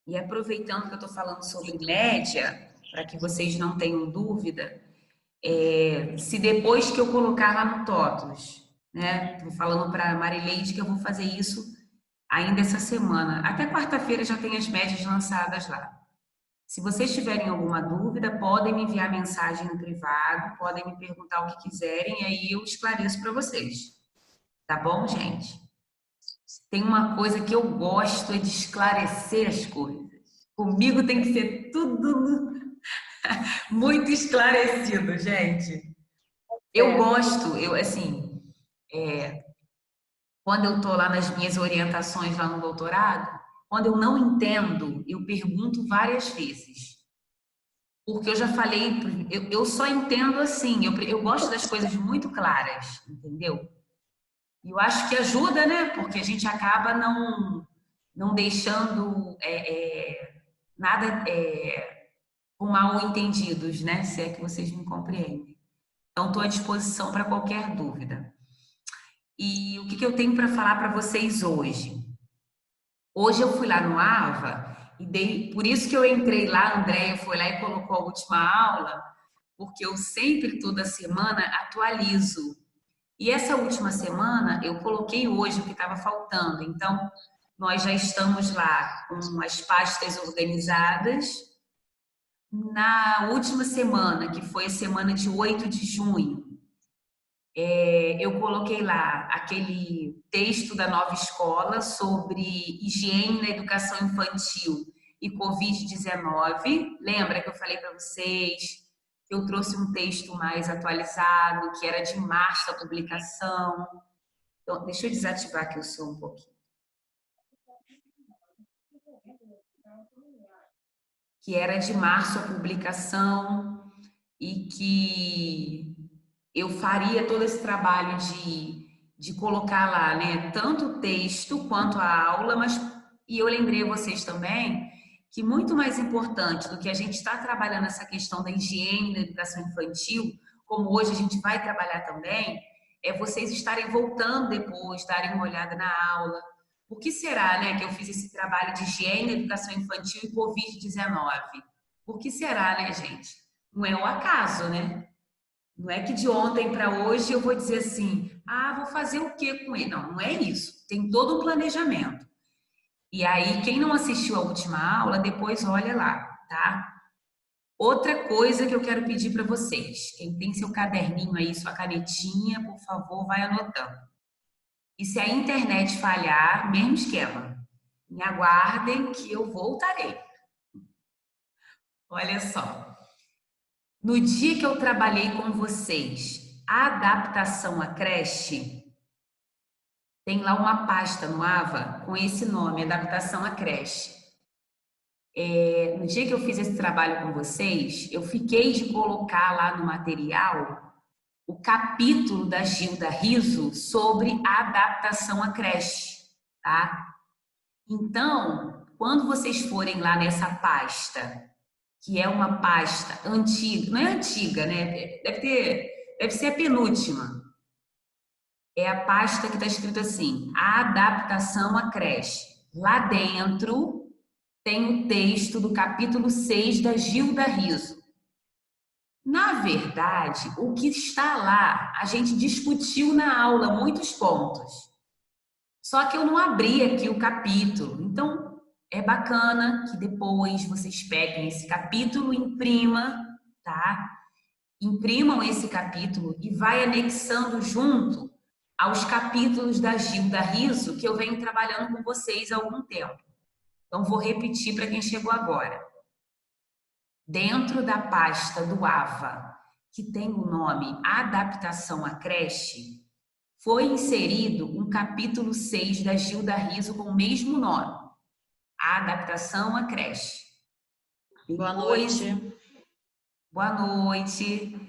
E aproveitando que eu estou falando sobre média, para que vocês não tenham dúvida, se depois que eu colocar lá no TOTUS, né? Estou falando para a Marileide que eu vou fazer isso ainda essa semana. Até quarta-feira já tem as médias lançadas lá. Se vocês tiverem alguma dúvida, podem me enviar mensagem no privado, podem me perguntar o que quiserem, e aí eu esclareço para vocês. Tá bom, gente? Tem uma coisa que eu gosto é de esclarecer as coisas. Comigo tem que ser tudo muito esclarecido, gente. Eu É. gosto, quando eu tô lá nas minhas orientações lá no doutorado, quando eu não entendo, eu pergunto várias vezes. Porque eu já falei, eu só entendo assim, eu gosto das coisas muito claras, entendeu? E eu acho que ajuda, né? Porque a gente acaba não deixando nada com mal entendidos, né? Se é que vocês me compreendem. Então, estou à disposição para qualquer dúvida. E o que eu tenho para falar para vocês hoje? Hoje eu fui lá no AVA e por isso que eu entrei lá, a Andréia foi lá e colocou a última aula, porque eu sempre, toda semana, atualizo. E essa última semana eu coloquei hoje o que estava faltando. Então, nós já estamos lá com as pastas organizadas. Na última semana, que foi a semana de 8 de junho, eu coloquei lá aquele texto da nova escola sobre higiene na educação infantil e Covid-19. Lembra que eu falei para vocês que eu trouxe um texto mais atualizado, que era de março a publicação. Então, deixa eu desativar aqui o som um pouquinho. Que era de março a publicação e que eu faria todo esse trabalho de colocar lá, né, tanto o texto quanto a aula, e eu lembrei a vocês também que muito mais importante do que a gente estar trabalhando essa questão da higiene da educação infantil, como hoje a gente vai trabalhar também, é vocês estarem voltando depois, darem uma olhada na aula. Por que será, né, que eu fiz esse trabalho de higiene da educação infantil e Covid-19? Por que será, né, gente? Não é o acaso, né? Não é que de ontem para hoje eu vou dizer assim, vou fazer o que com ele? Não, não é isso. Tem todo um planejamento. E aí, quem não assistiu a última aula, depois olha lá, tá? Outra coisa que eu quero pedir para vocês, quem tem seu caderninho aí, sua canetinha, por favor, vai anotando. E se a internet falhar, mesmo esquema. Me aguardem que eu voltarei. Olha só. No dia que eu trabalhei com vocês, a adaptação à creche, tem lá uma pasta no AVA com esse nome, adaptação à creche. No dia que eu fiz esse trabalho com vocês, eu fiquei de colocar lá no material o capítulo da Gilda Riso sobre a adaptação à creche, tá? Então, quando vocês forem lá nessa pasta, que é uma pasta antiga, não é antiga, né? Deve ser a penúltima. É a pasta que está escrito assim, a adaptação à creche. Lá dentro tem o texto do capítulo 6 da Gilda Riso. Na verdade, o que está lá, a gente discutiu na aula muitos pontos. Só que eu não abri aqui o capítulo. Então, é bacana que depois vocês peguem esse capítulo, imprima, tá? Imprimam esse capítulo e vai anexando junto aos capítulos da Gilda Riso que eu venho trabalhando com vocês há algum tempo. Então, vou repetir para quem chegou agora. Dentro da pasta do AVA, que tem o nome Adaptação à Creche, foi inserido um capítulo 6 da Gilda Riso com o mesmo nome, A Adaptação à Creche. Boa noite. Boa noite.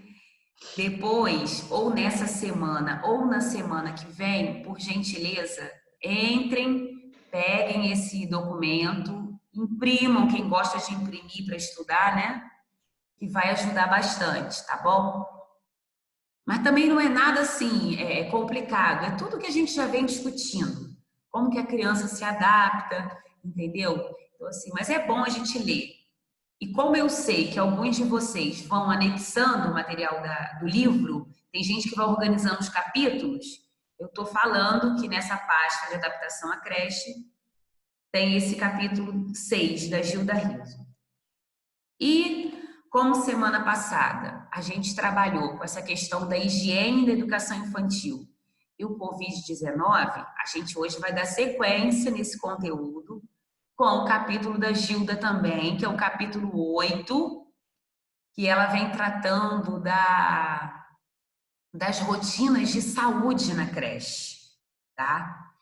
Depois, ou nessa semana, ou na semana que vem, por gentileza, entrem, peguem esse documento, imprimam, quem gosta de imprimir para estudar, né? Que vai ajudar bastante, tá bom? Mas também não é nada assim, complicado, é tudo que a gente já vem discutindo. Como que a criança se adapta, entendeu? Então, assim, mas é bom a gente ler. E como eu sei que alguns de vocês vão anexando o material do livro, tem gente que vai organizando os capítulos, eu estou falando que nessa pasta de adaptação à creche tem esse capítulo 6 da Gilda Riso. E como semana passada a gente trabalhou com essa questão da higiene da educação infantil e o Covid-19, a gente hoje vai dar sequência nesse conteúdo com o capítulo da Gilda também, que é o capítulo 8, que ela vem tratando das rotinas de saúde na creche, tá?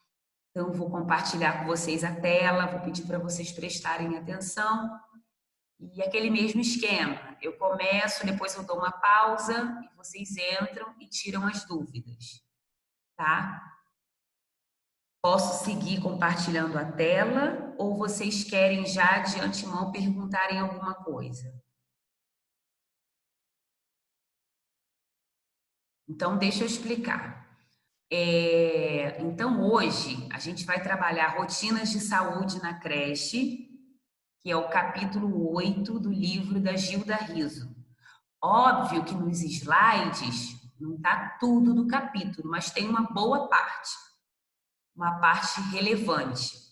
Então, vou compartilhar com vocês a tela, vou pedir para vocês prestarem atenção. E aquele mesmo esquema, eu começo, depois eu dou uma pausa e vocês entram e tiram as dúvidas, tá? Posso seguir compartilhando a tela ou vocês querem já de antemão perguntarem alguma coisa? Então, deixa eu explicar. Então, hoje, a gente vai trabalhar rotinas de saúde na creche, que é o capítulo 8 do livro da Gilda Riso. Óbvio que nos slides não está tudo do capítulo, mas tem uma boa parte, uma parte relevante.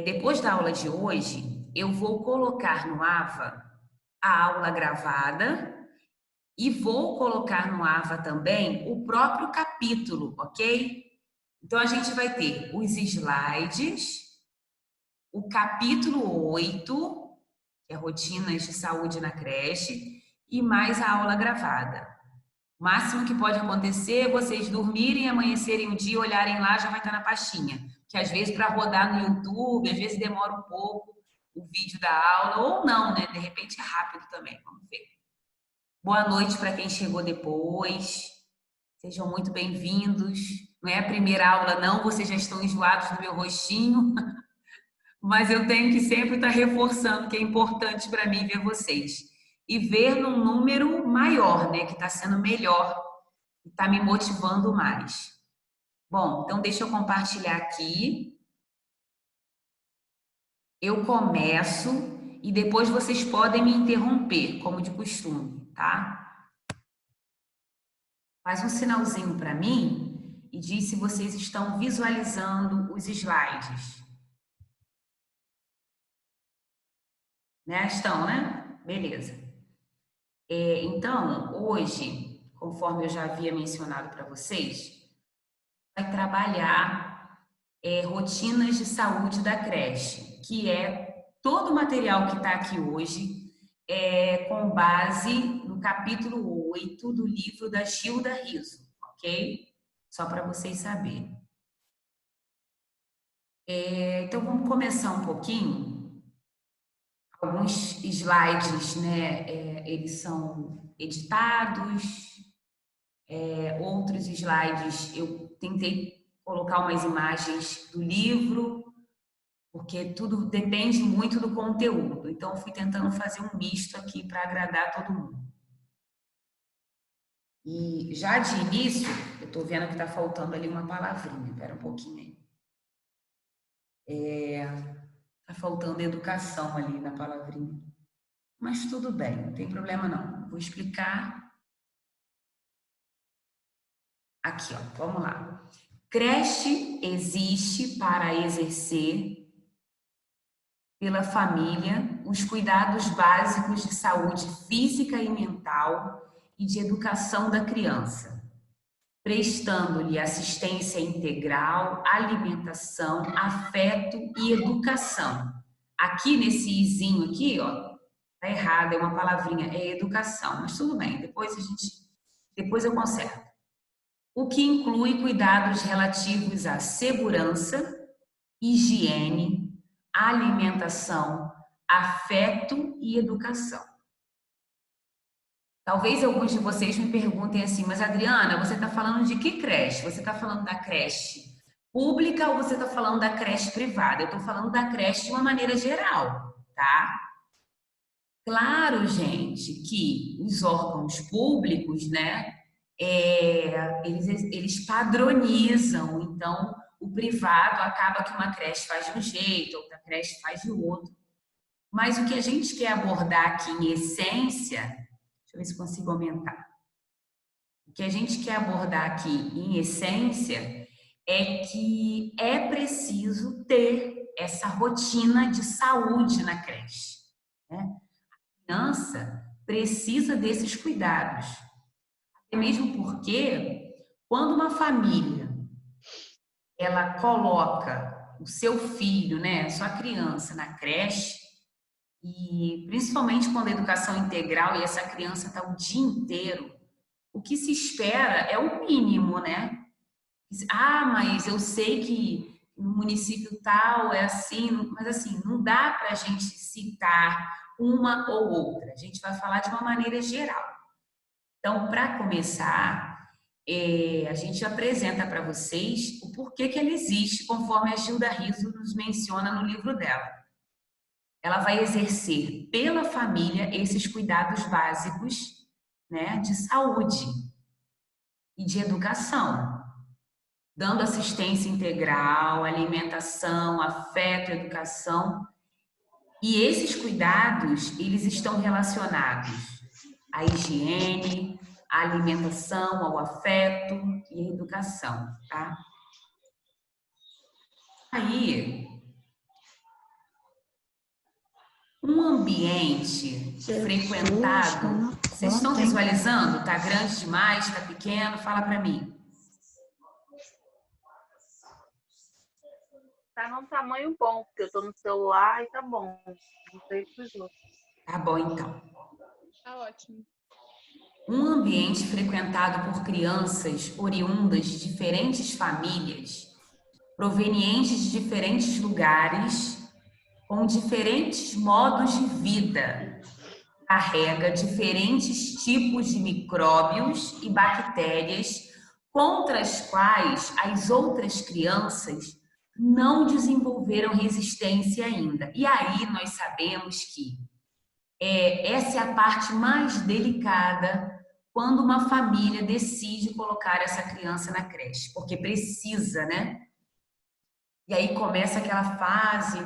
Depois da aula de hoje, eu vou colocar no AVA a aula gravada e vou colocar no AVA também o próprio capítulo, ok? Então, a gente vai ter os slides, o capítulo 8, que é rotinas de saúde na creche, e mais a aula gravada. O máximo que pode acontecer é vocês dormirem, amanhecerem o dia, olharem lá, já vai estar na pastinha. Que às vezes para rodar no YouTube, às vezes demora um pouco o vídeo da aula, ou não, né? De repente é rápido também, vamos ver. Boa noite para quem chegou depois. Sejam muito bem-vindos. Não é a primeira aula, não, vocês já estão enjoados do meu rostinho, mas eu tenho que sempre estar reforçando que é importante para mim ver vocês. E ver num número maior, né? Que está sendo melhor, e está me motivando mais. Bom, então deixa eu compartilhar aqui. Eu começo e depois vocês podem me interromper, como de costume, tá? Faz um sinalzinho para mim e diz se vocês estão visualizando os slides. Né? Estão, né? Beleza. Então, hoje, conforme eu já havia mencionado para vocês, vai trabalhar rotinas de saúde da creche, que é todo o material que está aqui hoje, com base no capítulo 8 do livro da Gilda Riso, ok? Só para vocês saberem. Então, vamos começar um pouquinho. Alguns slides, né, eles são editados, outros slides eu tentei colocar umas imagens do livro, porque tudo depende muito do conteúdo. Então, eu fui tentando fazer um misto aqui para agradar todo mundo. E já de início, eu estou vendo que está faltando ali uma palavrinha. Espera um pouquinho aí. Está faltando educação ali na palavrinha. Mas tudo bem, não tem problema não. Vou explicar. Aqui, ó, vamos lá. Creche existe para exercer pela família os cuidados básicos de saúde física e mental e de educação da criança, prestando-lhe assistência integral, alimentação, afeto e educação. Aqui nesse izinho aqui, ó, tá errado, é uma palavrinha, é educação, mas tudo bem, depois eu conserto. O que inclui cuidados relativos à segurança, higiene, alimentação, afeto e educação. Talvez alguns de vocês me perguntem assim, mas Adriana, você está falando de que creche? Você está falando da creche pública ou você está falando da creche privada? Eu estou falando da creche de uma maneira geral, tá? Claro, gente, que os órgãos públicos, né, eles padronizam. Então, o privado acaba que uma creche faz de um jeito, outra creche faz de outro. Mas o que a gente quer abordar aqui em essência, deixa eu ver se consigo aumentar. O que a gente quer abordar aqui em essência é que é preciso ter essa rotina de saúde na creche, né? A criança precisa desses cuidados. Até mesmo porque quando uma família ela coloca o seu filho, né, sua criança na creche, e principalmente quando a educação integral e essa criança está o dia inteiro, o que se espera é o mínimo, né? Ah, mas eu sei que no município tal é assim, mas assim, não dá para a gente citar uma ou outra. A gente vai falar de uma maneira geral. Então, para começar, a gente apresenta para vocês o porquê que ela existe, conforme a Gilda Riso nos menciona no livro dela. Ela vai exercer pela família esses cuidados básicos, né, de saúde e de educação, dando assistência integral, alimentação, afeto, educação. E esses cuidados, eles estão relacionados à higiene, à alimentação, ao afeto e à educação, tá? Aí, um ambiente frequentado, vocês estão visualizando? Tá grande demais? Tá pequeno? Fala para mim. Tá num tamanho bom, porque eu tô no celular e tá bom. Não sei pros outros. Tá bom, então. Tá ótimo. Um ambiente frequentado por crianças oriundas de diferentes famílias, provenientes de diferentes lugares, com diferentes modos de vida, carrega diferentes tipos de micróbios e bactérias contra as quais as outras crianças não desenvolveram resistência ainda. E aí nós sabemos que essa é a parte mais delicada quando uma família decide colocar essa criança na creche, porque precisa, né? E aí começa aquela fase,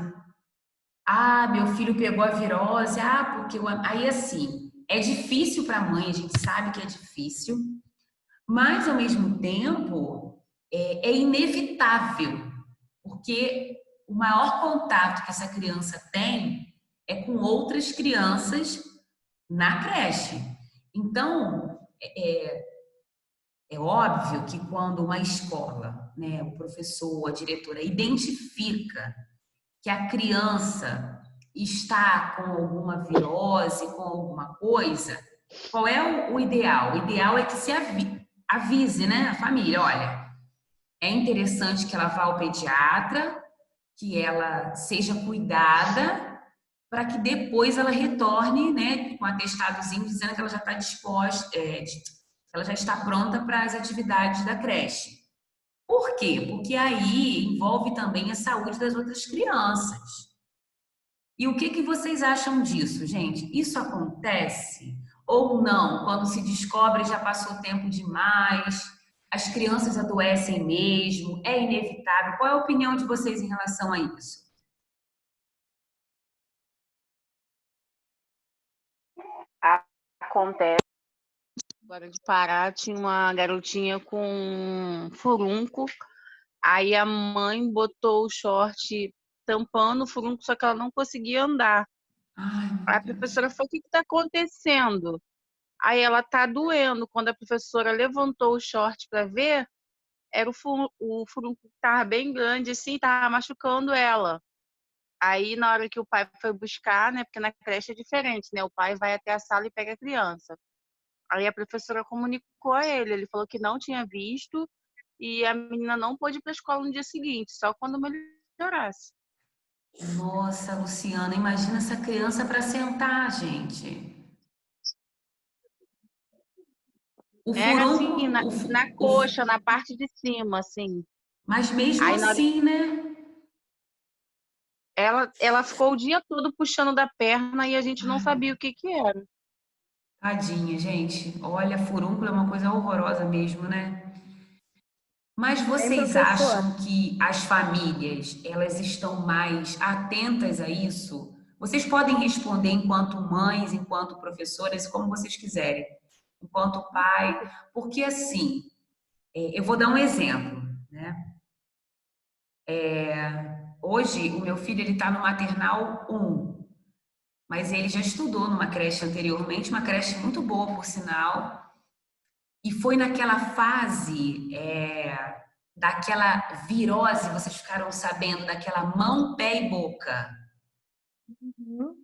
ah, meu filho pegou a virose, ah, porque aí assim, é difícil para a mãe, a gente sabe que é difícil, mas ao mesmo tempo é inevitável, porque o maior contato que essa criança tem é com outras crianças na creche. Então, é óbvio que quando uma escola, né, o professor, a diretora identifica que a criança está com alguma virose, com alguma coisa, qual é o ideal? O ideal é que se avise, né, a família, olha, é interessante que ela vá ao pediatra, que ela seja cuidada, para que depois ela retorne, né, com um atestadozinho dizendo que ela já está disposta, ela já está pronta para as atividades da creche. Por quê? Porque aí envolve também a saúde das outras crianças. E o que vocês acham disso, gente? Isso acontece ou não? Quando se descobre já passou tempo demais, as crianças adoecem mesmo, é inevitável. Qual é a opinião de vocês em relação a isso? Acontece. Agora de parar, tinha uma garotinha com furúnculo. Aí a mãe botou o short tampando o furúnculo, só que ela não conseguia andar. Ai, Aí a professora falou: o que está acontecendo? Aí ela tá doendo. Quando a professora levantou o short para ver, era o furúnculo que estava bem grande, assim, estava machucando ela. Aí, na hora que o pai foi buscar, né, porque na creche é diferente, né, o pai vai até a sala e pega a criança. Aí a professora comunicou a ele, ele falou que não tinha visto e a menina não pôde ir para a escola no dia seguinte, só quando melhorasse. nossa, Luciana, imagina essa criança para sentar, gente. O Era assim, furúnculo, na coxa, na parte de cima, assim. mas mesmo Aí, assim, né? ela ficou o dia todo puxando da perna e a gente não sabia o que era. Tadinha, gente. Olha, furúnculo é uma coisa horrorosa mesmo, né? Mas Hein, vocês professor? acham que as famílias, elas estão mais atentas a isso? Vocês podem responder enquanto mães, enquanto professoras, como vocês quiserem, enquanto pai, porque assim, eu vou dar um exemplo, né? Hoje, o meu filho ele está no maternal 1, mas ele já estudou numa creche anteriormente, uma creche muito boa, por sinal, e foi naquela fase daquela virose, vocês ficaram sabendo, daquela mão, pé e boca. Uhum.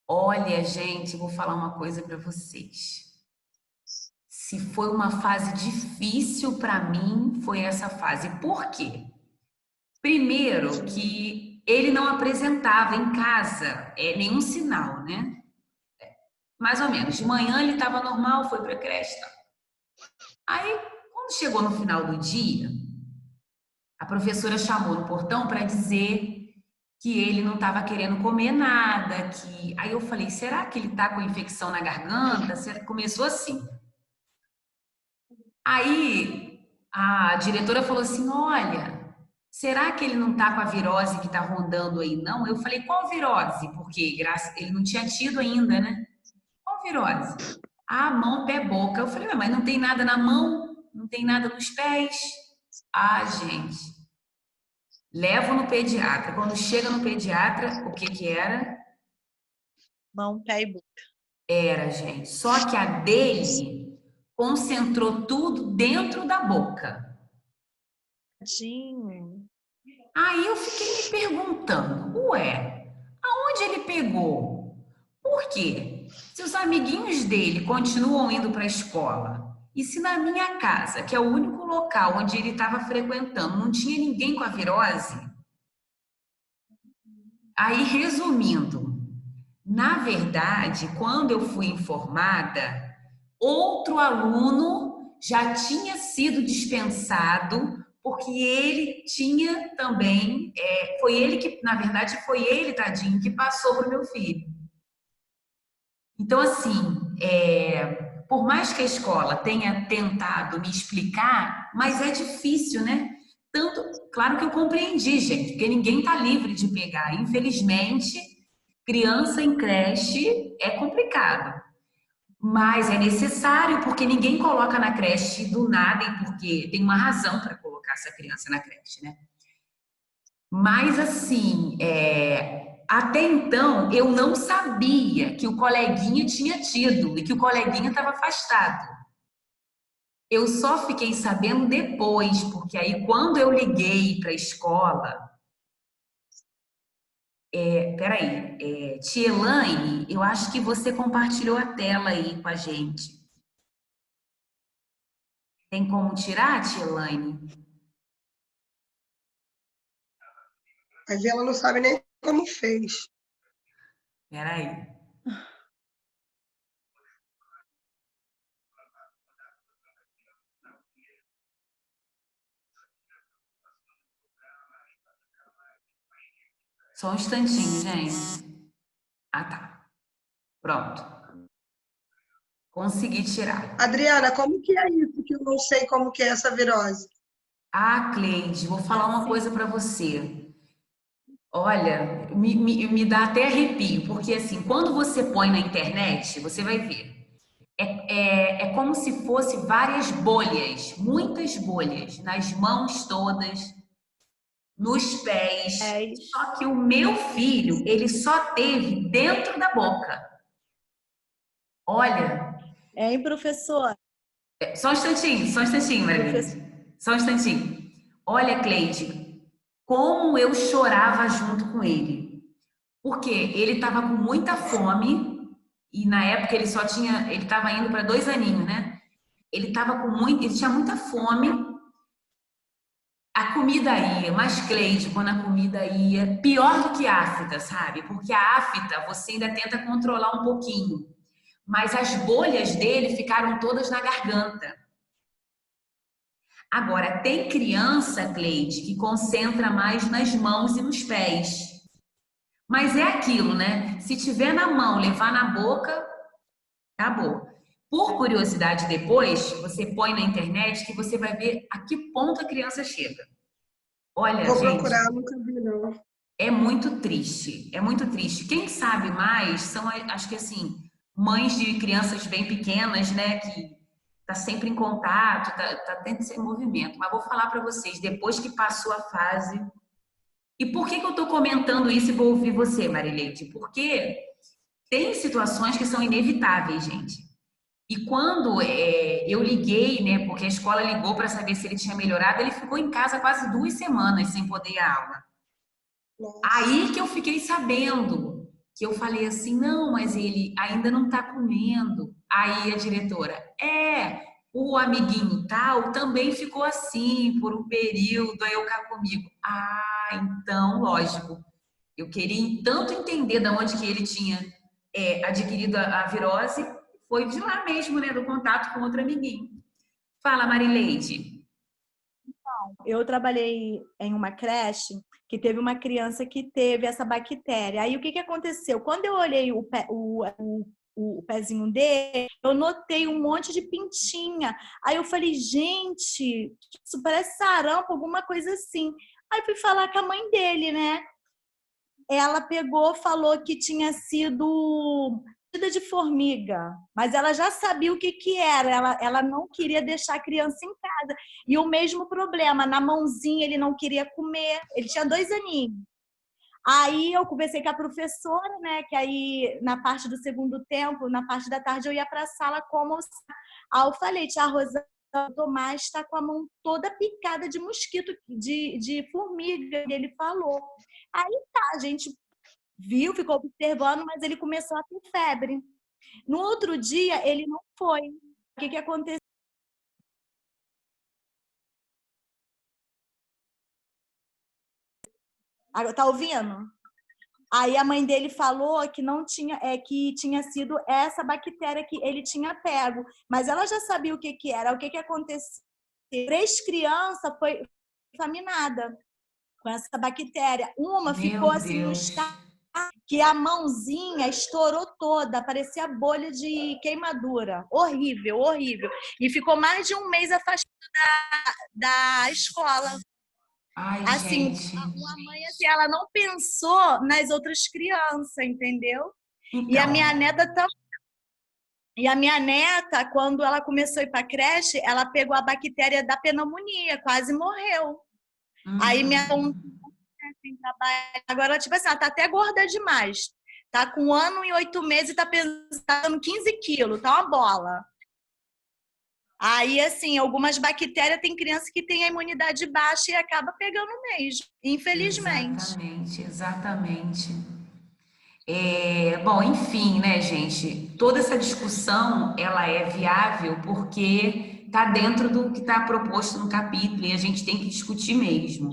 Olha, gente, vou falar uma coisa para vocês. Se foi uma fase difícil para mim, foi essa fase. Por quê? Primeiro, que ele não apresentava em casa nenhum sinal, né? Mais ou menos. De manhã ele estava normal, foi para a creche. Tá? Aí, quando chegou no final do dia, a professora chamou no portão para dizer que ele não estava querendo comer nada, que aí eu falei, será que ele está com infecção na garganta? Começou assim. Aí a diretora falou assim, olha, será que ele não está com a virose que está rondando aí, não? Eu falei, qual virose? Porque ele não tinha tido ainda, né? Qual virose? Ah, mão, pé, boca. Eu falei, mas não tem nada na mão, não tem nada nos pés. Ah, gente, levo no pediatra. Quando chega no pediatra, o que que era? Mão, pé e boca. Era, gente. Só que a dele concentrou tudo dentro da boca. Tadinho. Aí eu fiquei me perguntando, ué, aonde ele pegou? Por quê? Se os amiguinhos dele continuam indo para a escola, e se na minha casa, que é o único local onde ele estava frequentando, não tinha ninguém com a virose? Aí, resumindo, na verdade, quando eu fui informada, outro aluno já tinha sido dispensado, porque ele tinha também, foi ele que, na verdade, foi ele, tadinho, que passou para o meu filho. Então, assim, por mais que a escola tenha tentado me explicar, mas é difícil, né? Tanto, claro que eu compreendi, gente, porque ninguém está livre de pegar. Infelizmente, criança em creche é complicado. Mas é necessário, porque ninguém coloca na creche do nada e porque tem uma razão para colocar essa criança na creche, né? Mas assim, até então eu não sabia que o coleguinha tinha tido e que o coleguinha estava afastado. Eu só fiquei sabendo depois, porque aí quando eu liguei para a escola, peraí, Tia Elaine, eu acho que você compartilhou a tela aí com a gente. Tem como tirar, Tia Elaine? Mas ela não sabe nem como fez. Peraí. Só um instantinho, gente. Ah, tá. Pronto. Consegui tirar. Adriana, como que é isso que eu não sei como que é essa virose? Ah, Cleide, vou falar uma coisa para você. Olha, me dá até arrepio, porque assim, quando você põe na internet, você vai ver. É como se fosse várias bolhas, muitas bolhas, nas mãos todas, nos pés. Só que o meu filho, ele só teve dentro da boca. Olha. Hein, professor? Só um instantinho, Margarida. Só um instantinho. Olha, Cleide, como eu chorava junto com ele. Porque ele estava com muita fome e na época ele estava indo para 2 aninhos, né? Ele tinha muita fome. A comida ia, mas Cleide, quando a comida ia, pior do que a afta, sabe? Porque a afta você ainda tenta controlar um pouquinho. Mas as bolhas dele ficaram todas na garganta. Agora, tem criança, Cleide, que concentra mais nas mãos e nos pés. Mas é aquilo, né? Se tiver na mão, levar na boca, acabou. Por curiosidade depois, você põe na internet que você vai ver a que ponto a criança chega. Olha, Vou gente, procurar, nunca vi, não. é muito triste, é muito triste. Quem sabe mais são, acho que assim, mães de crianças bem pequenas, né, que tá sempre em contato, tá dentro desse movimento. Mas vou falar para vocês, depois que passou a fase. E por que que eu estou comentando isso e vou ouvir você, Marileide? Porque tem situações que são inevitáveis, gente. E quando eu liguei, né, porque a escola ligou para saber se ele tinha melhorado, ele ficou em casa quase 2 semanas sem poder ir à aula. Nossa. Aí que eu fiquei sabendo, que eu falei assim, não, mas ele ainda não está comendo. Aí a diretora, o amiguinho tal também ficou assim por um período, aí eu cá comigo. Ah, então, lógico. Eu queria tanto entender de onde que ele tinha adquirido a virose, foi de lá mesmo, né, do contato com outro amiguinho. Fala, Marileide. Eu trabalhei em uma creche que teve uma criança que teve essa bactéria. Aí o que que aconteceu? Quando eu olhei o pezinho dele, eu notei um monte de pintinha. Aí eu falei, gente, isso parece sarampo, alguma coisa assim. Aí fui falar com a mãe dele, né? Ela pegou, falou que tinha sido mordida de formiga, mas ela já sabia o que que era. Ela não queria deixar a criança em casa. E o mesmo problema, na mãozinha ele não queria comer. Ele tinha 2 aninhos. Aí eu conversei com a professora, né? Que aí na parte do segundo tempo, na parte da tarde, eu ia para a sala como. Aí eu falei, tia Rosana, o Tomás está com a mão toda picada de mosquito, de formiga, ele falou. Aí tá, a gente viu, ficou observando, mas ele começou a ter febre. No outro dia, ele não foi. O que que aconteceu? Tá ouvindo? Aí a mãe dele falou que não tinha, que tinha sido essa bactéria que ele tinha pego, mas ela já sabia o que que era. O que que aconteceu? 3 crianças foi contaminada com essa bactéria. Uma ficou Meu assim no Deus. estado que a mãozinha estourou toda, parecia bolha de queimadura. Horrível, horrível. E ficou mais de um mês afastada da escola. Ai, Assim, gente. uma mãe assim, ela não pensou nas outras crianças, entendeu? E a minha Então. neta também. E a minha neta, quando ela começou a ir para a creche, ela pegou a bactéria da pneumonia, quase morreu. Aí minha sem trabalho. Agora, tipo assim, ela tá até gorda demais. Tá com 1 ano e 8 meses e tá pesando 15 quilos, tá uma bola. Aí, assim, algumas bactérias tem criança que tem a imunidade baixa e acaba pegando mesmo, infelizmente. Exatamente, exatamente. Bom, enfim, né, gente? Toda essa discussão ela é viável porque está dentro do que está proposto no capítulo e a gente tem que discutir mesmo.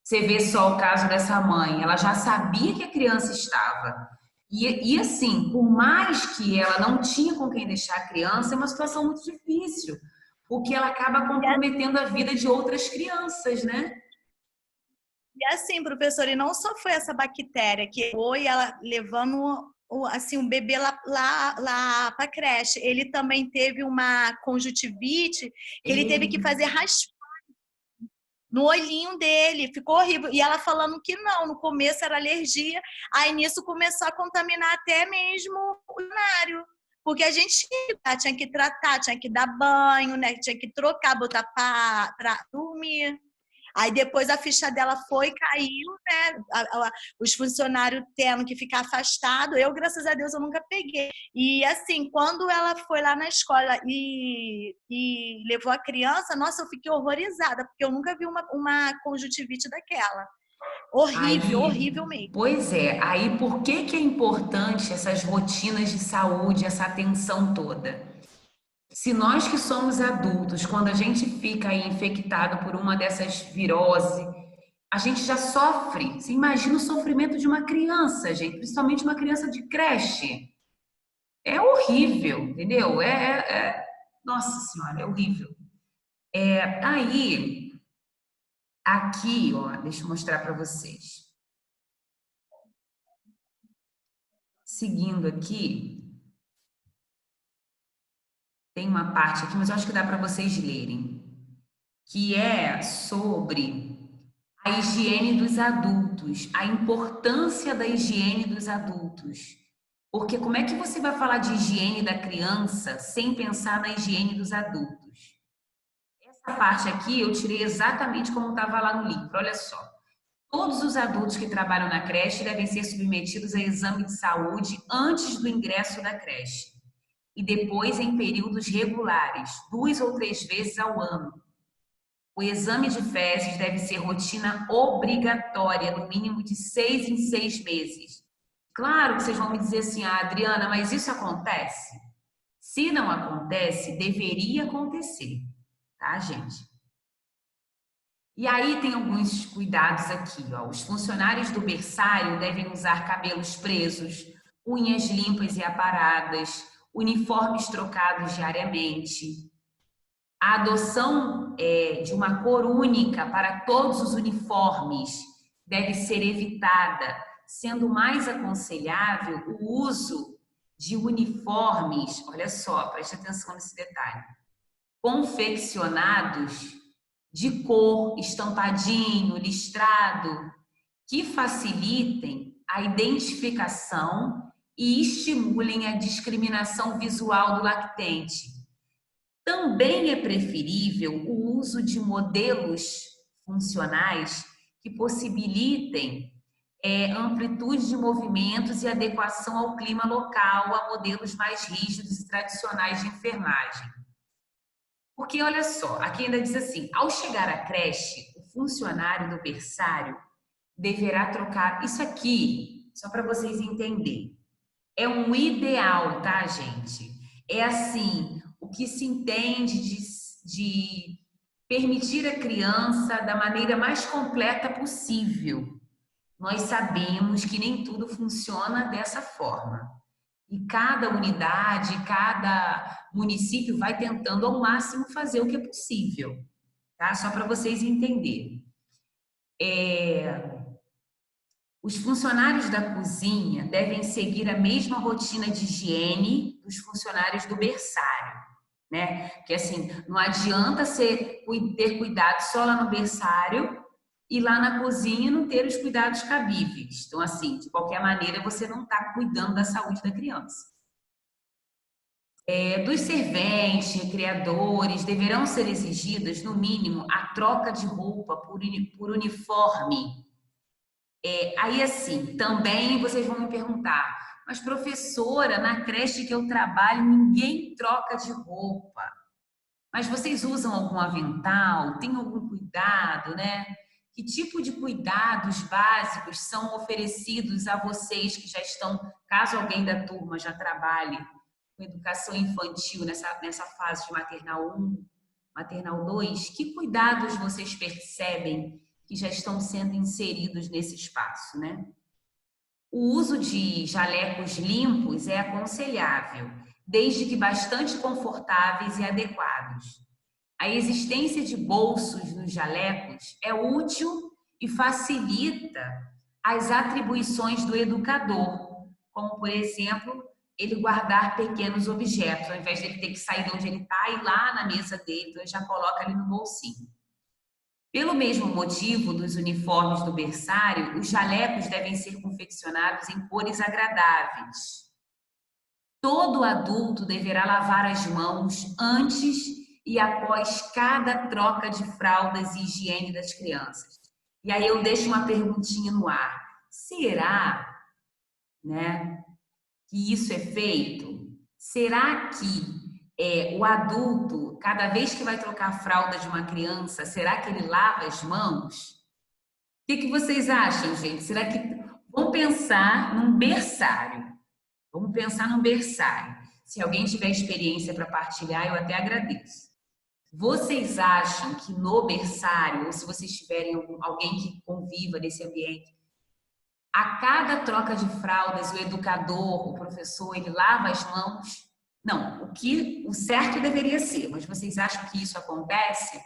Você vê só o caso dessa mãe, ela já sabia que a criança estava. E assim, por mais que ela não tinha com quem deixar a criança, é uma situação muito difícil, porque ela acaba comprometendo a vida de outras crianças, né? E assim, professor, e não só foi essa bactéria que foi ela levando assim, um bebê lá para creche. Ele também teve uma conjuntivite que ele teve que fazer raspão no olhinho dele, ficou horrível. E ela falando que não, no começo era alergia, aí nisso começou a contaminar até mesmo o urinário. Porque a gente tinha que tratar, tinha que dar banho, né? Tinha que trocar, botar para dormir. Aí depois a ficha dela foi, caiu, né? Os funcionários tendo que ficar afastado. Eu, graças a Deus, eu nunca peguei. E assim, quando ela foi lá na escola e levou a criança, nossa, eu fiquei horrorizada, porque eu nunca vi uma conjuntivite daquela. Horrível, Aí, horrível mesmo. pois é, aí por que que é importante essas rotinas de saúde, essa atenção toda? Se nós que somos adultos, quando a gente fica aí infectado por uma dessas viroses, a gente já sofre. Você imagina o sofrimento de uma criança, gente, principalmente uma criança de creche. É horrível, entendeu? Nossa Senhora, é horrível. Aí, aqui, ó, deixa eu mostrar para vocês. Seguindo aqui, tem uma parte aqui, mas eu acho que dá para vocês lerem, que é sobre a higiene dos adultos, a importância da higiene dos adultos. Porque como é que você vai falar de higiene da criança sem pensar na higiene dos adultos? Essa parte aqui eu tirei exatamente como estava lá no livro, olha só. Todos os adultos que trabalham na creche devem ser submetidos a exame de saúde antes do ingresso da creche e depois em períodos regulares, 2 ou 3 vezes ao ano. O exame de fezes deve ser rotina obrigatória, no mínimo de 6 em 6 meses. Claro que vocês vão me dizer assim, ah, Adriana, mas isso acontece? Se não acontece, deveria acontecer, tá, gente? E aí tem alguns cuidados aqui, ó. Os funcionários do berçário devem usar cabelos presos, unhas limpas e aparadas, uniformes trocados diariamente. A adoção de uma cor única para todos os uniformes deve ser evitada, sendo mais aconselhável o uso de uniformes, olha só, preste atenção nesse detalhe, confeccionados de cor, estampadinho, listrado, que facilitem a identificação e estimulem a discriminação visual do lactente. Também é preferível o uso de modelos funcionais que possibilitem amplitude de movimentos e adequação ao clima local, a modelos mais rígidos e tradicionais de enfermagem. Porque, olha só, aqui ainda diz assim, ao chegar à creche, o funcionário do berçário deverá trocar... Isso aqui, só para vocês entenderem, é um ideal, tá, gente? É assim, o que se entende de permitir a criança da maneira mais completa possível. Nós sabemos que nem tudo funciona dessa forma. E cada unidade, cada município vai tentando ao máximo fazer o que é possível, tá? Só para vocês entenderem. Os funcionários da cozinha devem seguir a mesma rotina de higiene dos funcionários do berçário, né? Que assim, não adianta ter cuidado só lá no berçário e lá na cozinha não ter os cuidados cabíveis. Então, assim, de qualquer maneira, você não está cuidando da saúde da criança. Dos serventes, recreadores, deverão ser exigidas, no mínimo, a troca de roupa por uniforme. Aí, assim, também vocês vão me perguntar, mas professora, na creche que eu trabalho, ninguém troca de roupa. Mas vocês usam algum avental? Tem algum cuidado, né? Que tipo de cuidados básicos são oferecidos a vocês que já estão, caso alguém da turma já trabalhe com educação infantil nessa fase de maternal 1, maternal 2, que cuidados vocês percebem que já estão sendo inseridos nesse espaço, né? O uso de jalecos limpos é aconselhável, desde que bastante confortáveis e adequados. A existência de bolsos nos jalecos é útil e facilita as atribuições do educador, como, por exemplo, ele guardar pequenos objetos, ao invés de ele ter que sair de onde ele está e ir lá na mesa dele, então ele já coloca ali no bolsinho. Pelo mesmo motivo dos uniformes do berçário, os jalecos devem ser confeccionados em cores agradáveis. Todo adulto deverá lavar as mãos antes e após cada troca de fraldas e higiene das crianças. E aí eu deixo uma perguntinha no ar. Será, né, que isso é feito? Será que o adulto, cada vez que vai trocar a fralda de uma criança, será que ele lava as mãos? O que vocês acham, gente? Será que... Vamos pensar num berçário. Vamos pensar num berçário. Se alguém tiver experiência para partilhar, eu até agradeço. Vocês acham que no berçário, ou se vocês tiverem alguém que conviva nesse ambiente, a cada troca de fraldas, o educador, o professor, ele lava as mãos? Não, o certo deveria ser, mas vocês acham que isso acontece?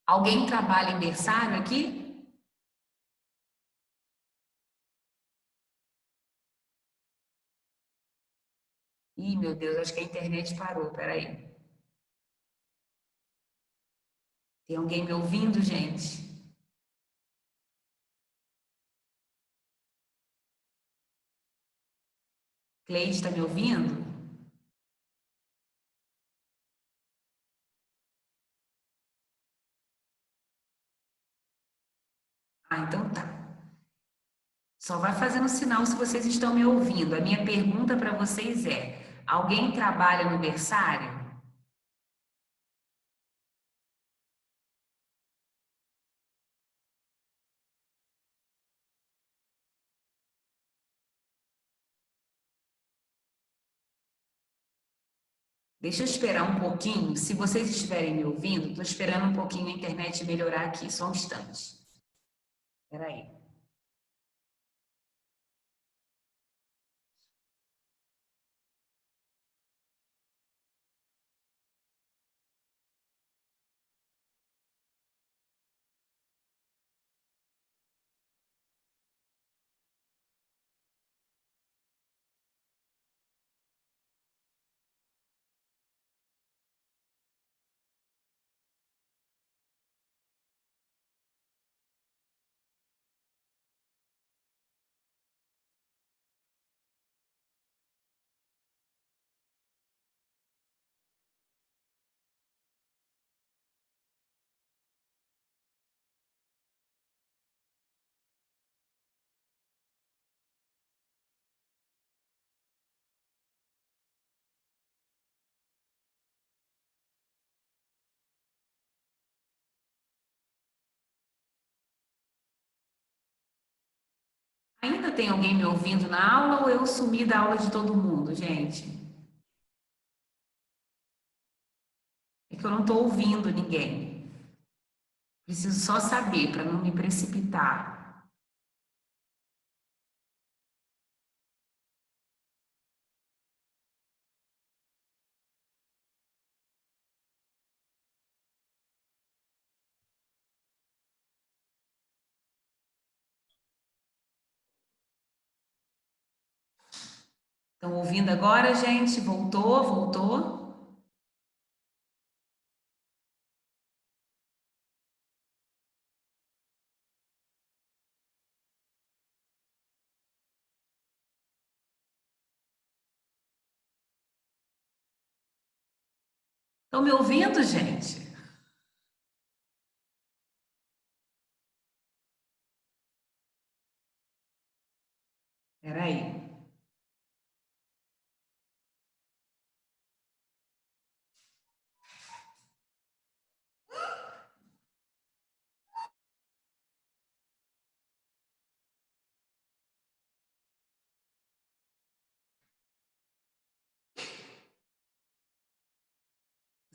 Alguém trabalha em berçário aqui? Ih, meu Deus, acho que a internet parou, peraí. Tem alguém me ouvindo, gente? Cleide, está me ouvindo? Ah, então tá. Só vai fazendo sinal se vocês estão me ouvindo. A minha pergunta para vocês é: alguém trabalha no berçário? Deixa eu esperar um pouquinho. Se vocês estiverem me ouvindo, estou esperando um pouquinho a internet melhorar aqui, só um instante. Espera aí. Ainda tem alguém me ouvindo na aula ou eu sumi da aula de todo mundo, gente? É que eu não estou ouvindo ninguém. Preciso só saber para não me precipitar. Estão ouvindo agora, gente? Voltou, voltou. Estão me ouvindo, gente? Espera aí.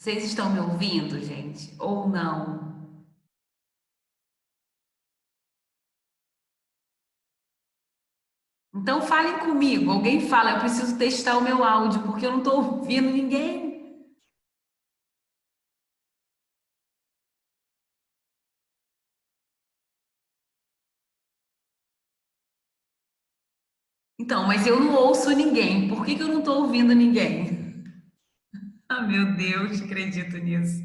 Vocês estão me ouvindo, gente? Ou não? Então falem comigo. Alguém fala, eu preciso testar o meu áudio, porque eu não estou ouvindo ninguém. Então, mas eu não ouço ninguém. Por que que eu não estou ouvindo ninguém? Ah, meu Deus, acredito nisso.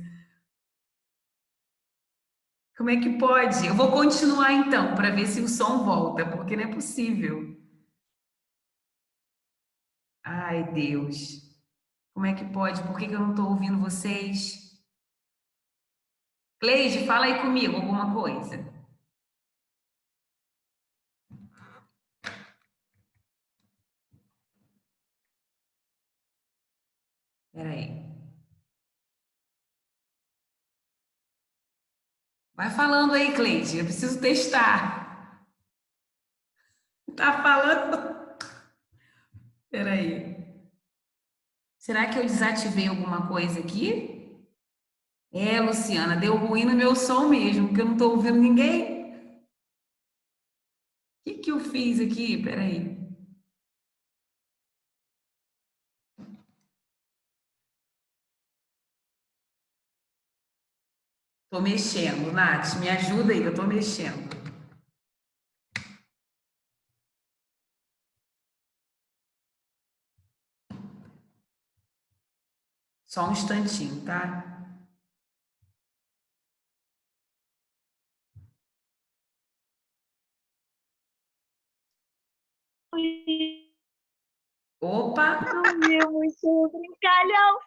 Como é que pode? Eu vou continuar então, para ver se o som volta, porque não é possível. Ai, Deus. Como é que pode? Por que que eu não estou ouvindo vocês? Cleide, fala aí comigo alguma coisa. Peraí. Vai falando aí, Cleide. Eu preciso testar. Tá falando? Peraí. Será que eu desativei alguma coisa aqui? É, Luciana, deu ruim no meu som mesmo, porque eu não estou ouvindo ninguém. O que que eu fiz aqui? Peraí. Tô mexendo, Nath, me ajuda aí, eu tô mexendo. Só um instantinho, tá? Opa! Não viu muito brincalhão.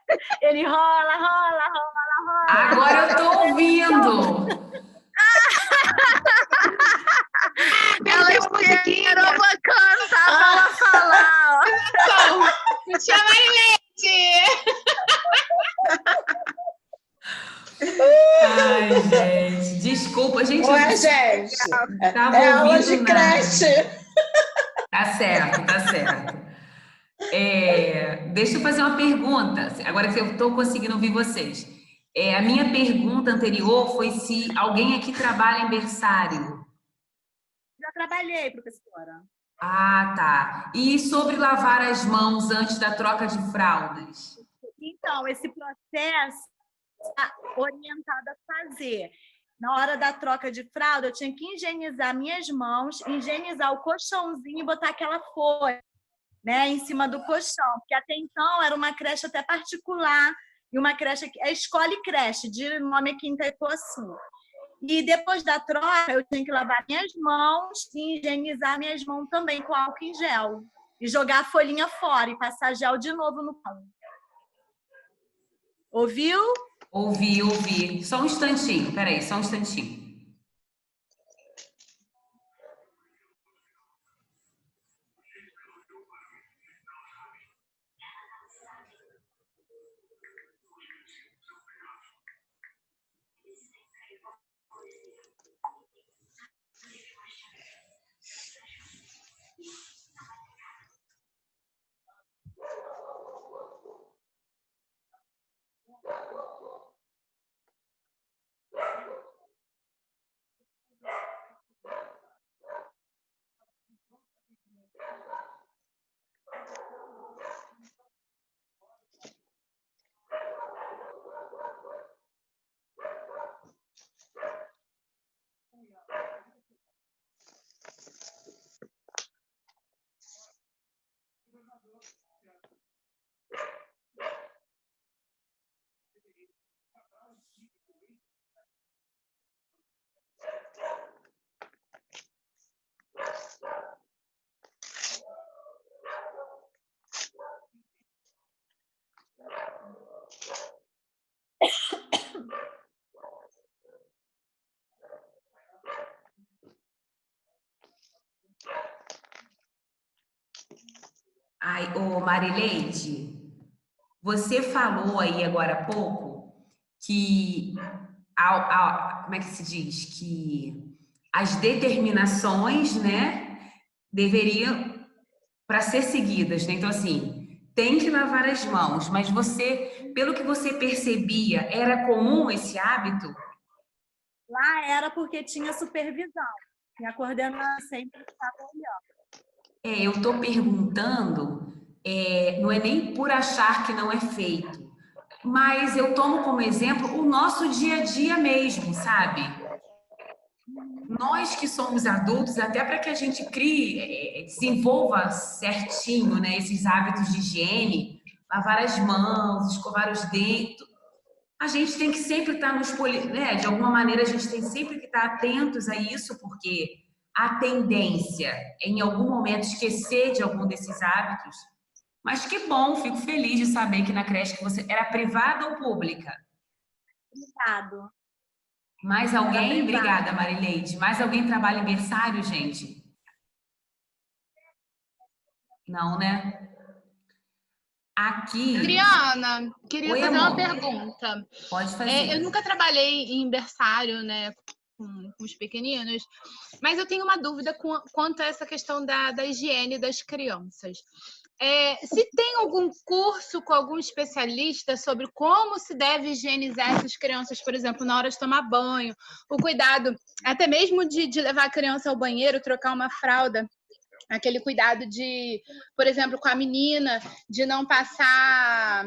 Ele rola, rola, rola, rola. Agora eu tô ouvindo! Ela esperou pra cantar pra ela falar. Ó. Me chama Marilete! Ai, gente, desculpa, gente. Ué, gente, Tava é aula ouvindo de nada. creche. Tá certo, tá certo. Deixa eu fazer uma pergunta, agora que eu estou conseguindo ouvir vocês. A minha pergunta anterior foi se alguém aqui trabalha em berçário. Já trabalhei, professora. Ah, tá. E sobre lavar as mãos antes da troca de fraldas? Então, esse processo está orientado a fazer. Na hora da troca de fralda, eu tinha que higienizar minhas mãos, higienizar o colchãozinho e botar aquela folha, né, em cima do colchão. Porque até então era uma creche até particular, e uma creche, escola e creche, de nome aqui em Itaipuaçu. E depois da troca, eu tinha que lavar minhas mãos e higienizar minhas mãos também com álcool em gel. E jogar a folhinha fora e passar gel de novo no pão. Ouviu? Ouvi. Só um instantinho, peraí, só um instantinho. Ai, ô Marileide, você falou aí agora há pouco que, como é que se diz? Que as determinações, né, deveriam para ser seguidas, né? Então, assim, tem que lavar as mãos, mas você, pelo que você percebia, era comum esse hábito? Lá era porque tinha supervisão. E a coordenadora sempre estava olhando. Eu estou perguntando, não é nem por achar que não é feito, mas eu tomo como exemplo o nosso dia a dia mesmo, sabe? Nós que somos adultos, até para que a gente crie, desenvolva certinho, né, esses hábitos de higiene, lavar as mãos, escovar os dentes, a gente tem que sempre estar né, de alguma maneira a gente tem sempre que estar atentos a isso, porque a tendência é em algum momento esquecer de algum desses hábitos. Mas que bom, fico feliz de saber que na creche que você era privada ou pública? Obrigado. Mais alguém? Obrigada, Marileide. Mais alguém trabalha em berçário, gente? Não, né? Aqui... Adriana, queria Oi, fazer uma amor. pergunta. Pode fazer. Eu nunca trabalhei em berçário, né, com os pequeninos, mas eu tenho uma dúvida quanto a essa questão da higiene das crianças. Se tem algum curso com algum especialista sobre como se deve higienizar essas crianças, por exemplo, na hora de tomar banho, o cuidado, até mesmo de levar a criança ao banheiro, trocar uma fralda, aquele cuidado de, por exemplo, com a menina, de não passar,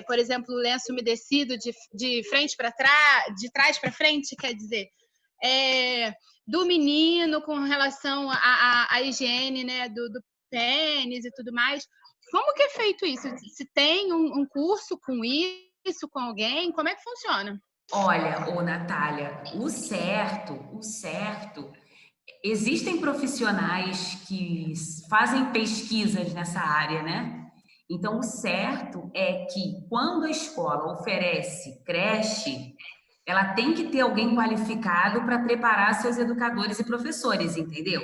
por exemplo, o lenço umedecido de frente para trás, de trás para frente, quer dizer, do menino com relação à higiene, né, do pênis e tudo mais. Como que é feito isso? Se tem um curso com isso, com alguém, como é que funciona? Olha, ô Natália, o certo, existem profissionais que fazem pesquisas nessa área, né? Então, o certo é que quando a escola oferece creche, ela tem que ter alguém qualificado para preparar seus educadores e professores, entendeu?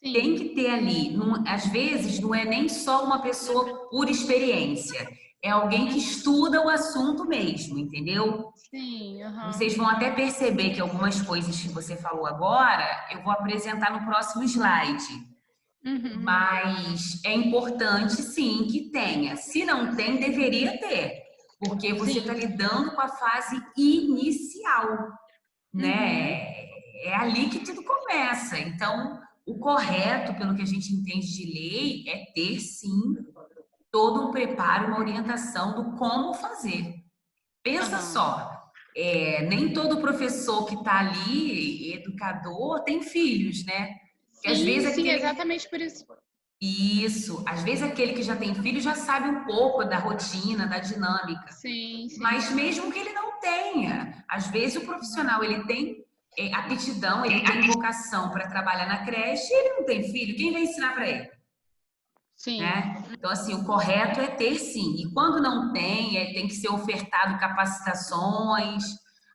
Tem Sim, que ter ali, às vezes não é nem só uma pessoa por experiência, é alguém que estuda o assunto mesmo, entendeu? sim, aham. Vocês vão até perceber que algumas coisas que você falou agora, eu vou apresentar no próximo slide. Uhum. Mas é importante, sim, que tenha. Se não tem, deveria ter, porque você está Sim. lidando com a fase inicial, Uhum. né? É ali que tudo começa. Então, o correto, pelo que a gente entende de lei, é ter, sim, todo um preparo, uma orientação do como fazer. Pensa Aham. só, nem todo professor que está ali, educador, tem filhos, né? Porque às Sim, vezes sim, aquele. exatamente por isso. Isso, às vezes aquele que já tem filho já sabe um pouco da rotina, da dinâmica. Sim, sim, Mas aham. mesmo que ele não tenha, às vezes o profissional ele tem aptidão, ele tem vocação para trabalhar na creche e ele não tem filho, quem vai ensinar para ele? Sim. Né? Então, assim, o correto é ter sim. E quando não tem, tem que ser ofertado capacitações,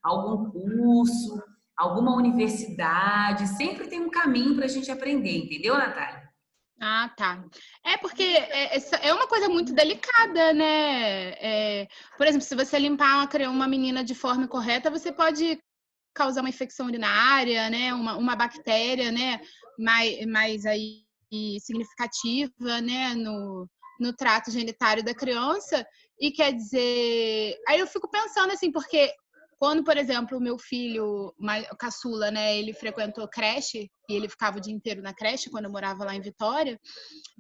algum curso, alguma universidade. Sempre tem um caminho para a gente aprender, entendeu, Natália? Ah, tá. É porque é uma coisa muito delicada, né? Por exemplo, se você limpar uma menina de forma correta, você pode causar uma infecção urinária, né? Uma bactéria, né? Mais aí significativa, né? No trato genitário da criança. E quer dizer, aí eu fico pensando assim, porque quando, por exemplo, o meu filho, o caçula, né, ele frequentou creche e ele ficava o dia inteiro na creche quando eu morava lá em Vitória.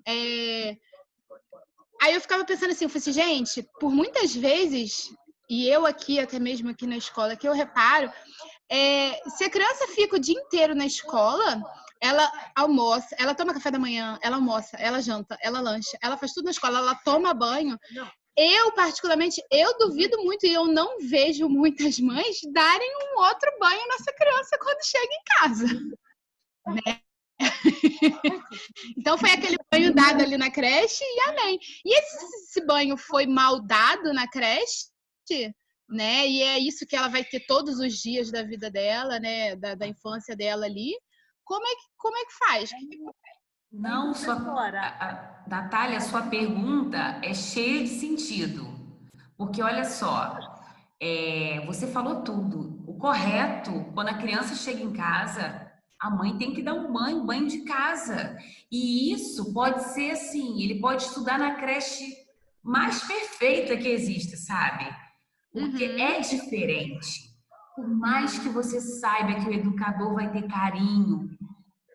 é, Aí eu ficava pensando assim, eu falei assim, gente, por muitas vezes, e eu aqui, até mesmo aqui na escola, que eu reparo, se a criança fica o dia inteiro na escola, ela almoça, ela toma café da manhã, ela almoça, ela janta, ela lancha, ela faz tudo na escola, ela toma banho. Eu, particularmente, eu duvido muito e eu não vejo muitas mães darem um outro banho nessa criança quando chega em casa, né? Então foi aquele banho dado ali na creche e amém. E esse banho foi mal dado na creche, né? E é isso que ela vai ter todos os dias da vida dela, né? Da infância dela ali. Como é que faz? Não, Natália, sua pergunta é cheia de sentido. Porque olha só, você falou tudo. O correto, quando a criança chega em casa, a mãe tem que dar um banho de casa. E isso pode ser assim, ele pode estudar na creche mais perfeita que existe, sabe? Porque Uhum, é diferente. Por mais que você saiba que o educador vai ter carinho,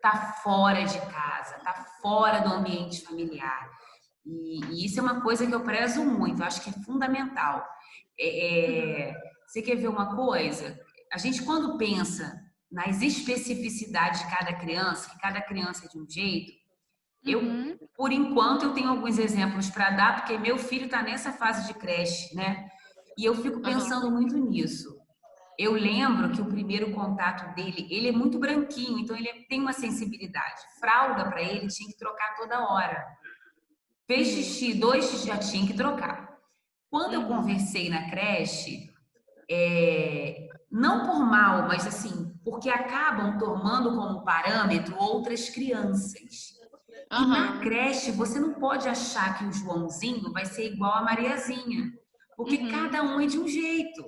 tá fora de casa, tá fora do ambiente familiar. E isso é uma coisa que eu prezo muito, eu acho que é fundamental. Você quer ver uma coisa? A gente, quando pensa nas especificidades de cada criança, que cada criança é de um jeito, uhum, por enquanto, eu tenho alguns exemplos para dar, porque meu filho está nessa fase de creche, né? E eu fico uhum, pensando muito nisso. Eu lembro que o primeiro contato dele, ele é muito branquinho, então ele tem uma sensibilidade. Fralda para ele tinha que trocar toda hora. Fez sim, xixi, 2 xixi já tinha que trocar. Quando eu uhum, conversei na creche, não por mal, mas assim, porque acabam tomando como parâmetro outras crianças. E na aham, creche, você não pode achar que o Joãozinho vai ser igual a Mariazinha, porque uhum, cada um é de um jeito.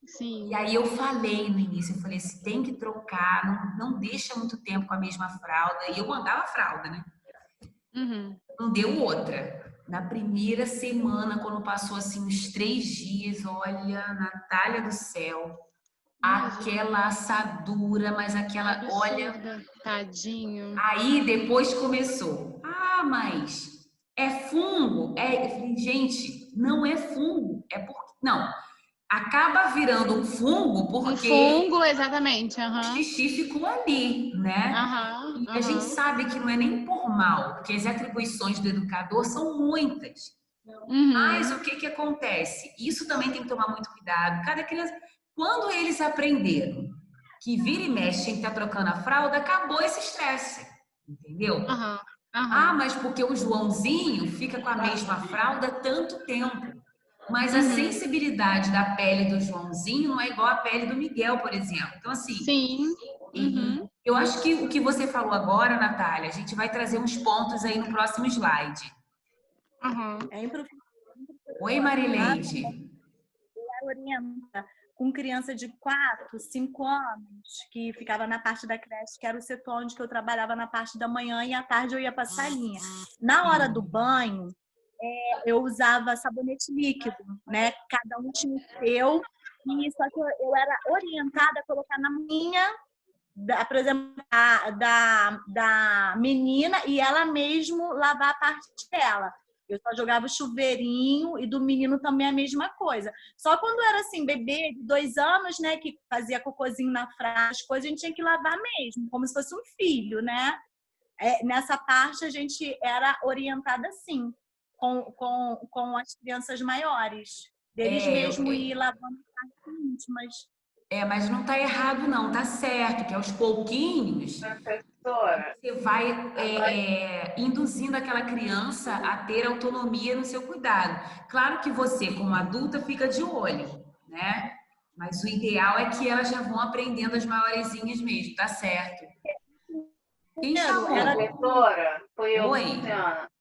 E sim, aí eu falei no início, eu falei assim, tem que trocar, não deixa muito tempo com a mesma fralda. E eu mandava a fralda, né? uhum. Não deu outra. Na primeira semana, quando passou assim uns 3 dias, olha, Natália do céu, Imagina. aquela assadura, mas aquela, olha, Absurda, tadinho. aí depois começou. Ah, mas é fungo? Eu falei, gente, não é fungo, é porque. Não. acaba virando um fungo Um porque fungo, exatamente. o Aham. xixi ficou ali, né? Aham. E a gente sabe que não é nem por mal, porque as atribuições do educador são muitas. Mas o Uhum. que que acontece? Isso também tem que tomar muito cuidado. Cada criança, quando eles aprenderam que vira e mexe tem que estar trocando a fralda, acabou esse estresse, entendeu? Aham. Ah, Aham. mas porque o Joãozinho fica com a mesma fralda tanto tempo. Mas a Uhum. sensibilidade da pele do Joãozinho não é igual à pele do Miguel, por exemplo. Então, assim, Sim. Uhum. eu acho que o que você falou agora, Natália, a gente vai trazer uns pontos aí no próximo slide. Aham. Hein, Oi, professora? Lá Marilene. orienta com criança de 4, 5 anos, que ficava na parte da creche, que era o setor onde eu trabalhava na parte da manhã e à tarde eu ia para a salinha. Na hora do banho, eu usava sabonete líquido, né? Cada um tinha o seu, e só que eu era orientada a colocar na minha, por exemplo, da menina, e ela mesmo lavar a parte dela. Eu só jogava o chuveirinho, e do menino também a mesma coisa. Só quando era assim, bebê de 2 anos, né, que fazia cocôzinho na fralda, as coisas a gente tinha que lavar mesmo, como se fosse um filho, né? Nessa parte a gente era orientada assim, com as crianças maiores, deles É, mesmo ir lavando partes íntimas. mas não tá errado não, tá certo, que aos pouquinhos Professora, você vai agora induzindo aquela criança a ter autonomia no seu cuidado. Claro que você, como adulta, fica de olho, né? Mas o ideal é que elas já vão aprendendo as maiorzinhas mesmo, tá certo. Quem Primeiro, era chamou? professora, foi eu, Oi? Luciana.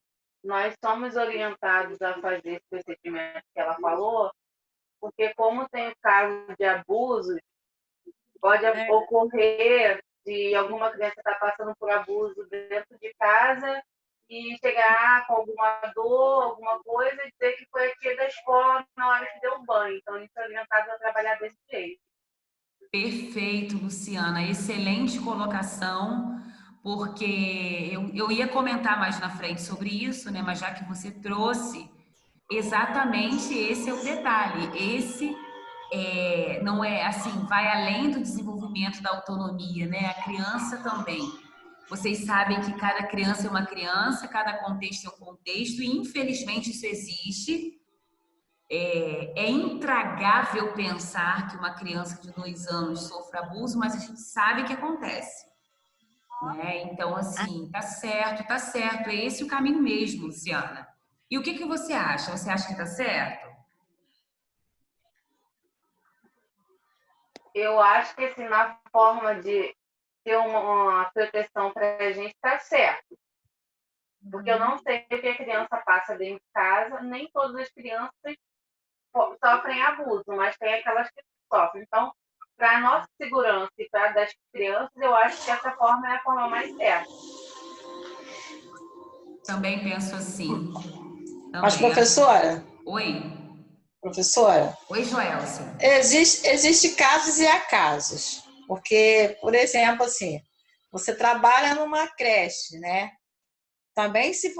Nós somos orientados a fazer esse procedimento que ela falou, porque como tem o caso de abuso, pode ocorrer de alguma criança estar passando por abuso dentro de casa e chegar com alguma dor, alguma coisa, e dizer que foi a tia da escola na hora que deu banho. Então, a gente é orientado a trabalhar desse jeito. Perfeito, Luciana. Excelente colocação, porque eu ia comentar mais na frente sobre isso, né? Mas já que você trouxe, exatamente esse é o detalhe. Esse não é assim, vai além do desenvolvimento da autonomia, né? A criança também. Vocês sabem que cada criança é uma criança, cada contexto é um contexto, e infelizmente isso existe. É intragável pensar que uma criança de 2 anos sofra abuso, mas a gente sabe que acontece, né? Então, assim, tá certo, tá certo. É esse o caminho mesmo, Luciana. E o que que você acha? Você acha que tá certo? Eu acho que assim, na forma de ter uma proteção para a gente está certo. Porque eu não sei o que a criança passa dentro de casa, nem todas as crianças sofrem abuso, mas tem aquelas que sofrem. Então, para a nossa segurança e para das crianças, eu acho que essa forma é a forma mais certa. Também penso assim. Mas, Também. professora, Oi? professora, Oi, Joelson. existe casos e acasos. Porque, por exemplo, assim, você trabalha numa creche, né? Também se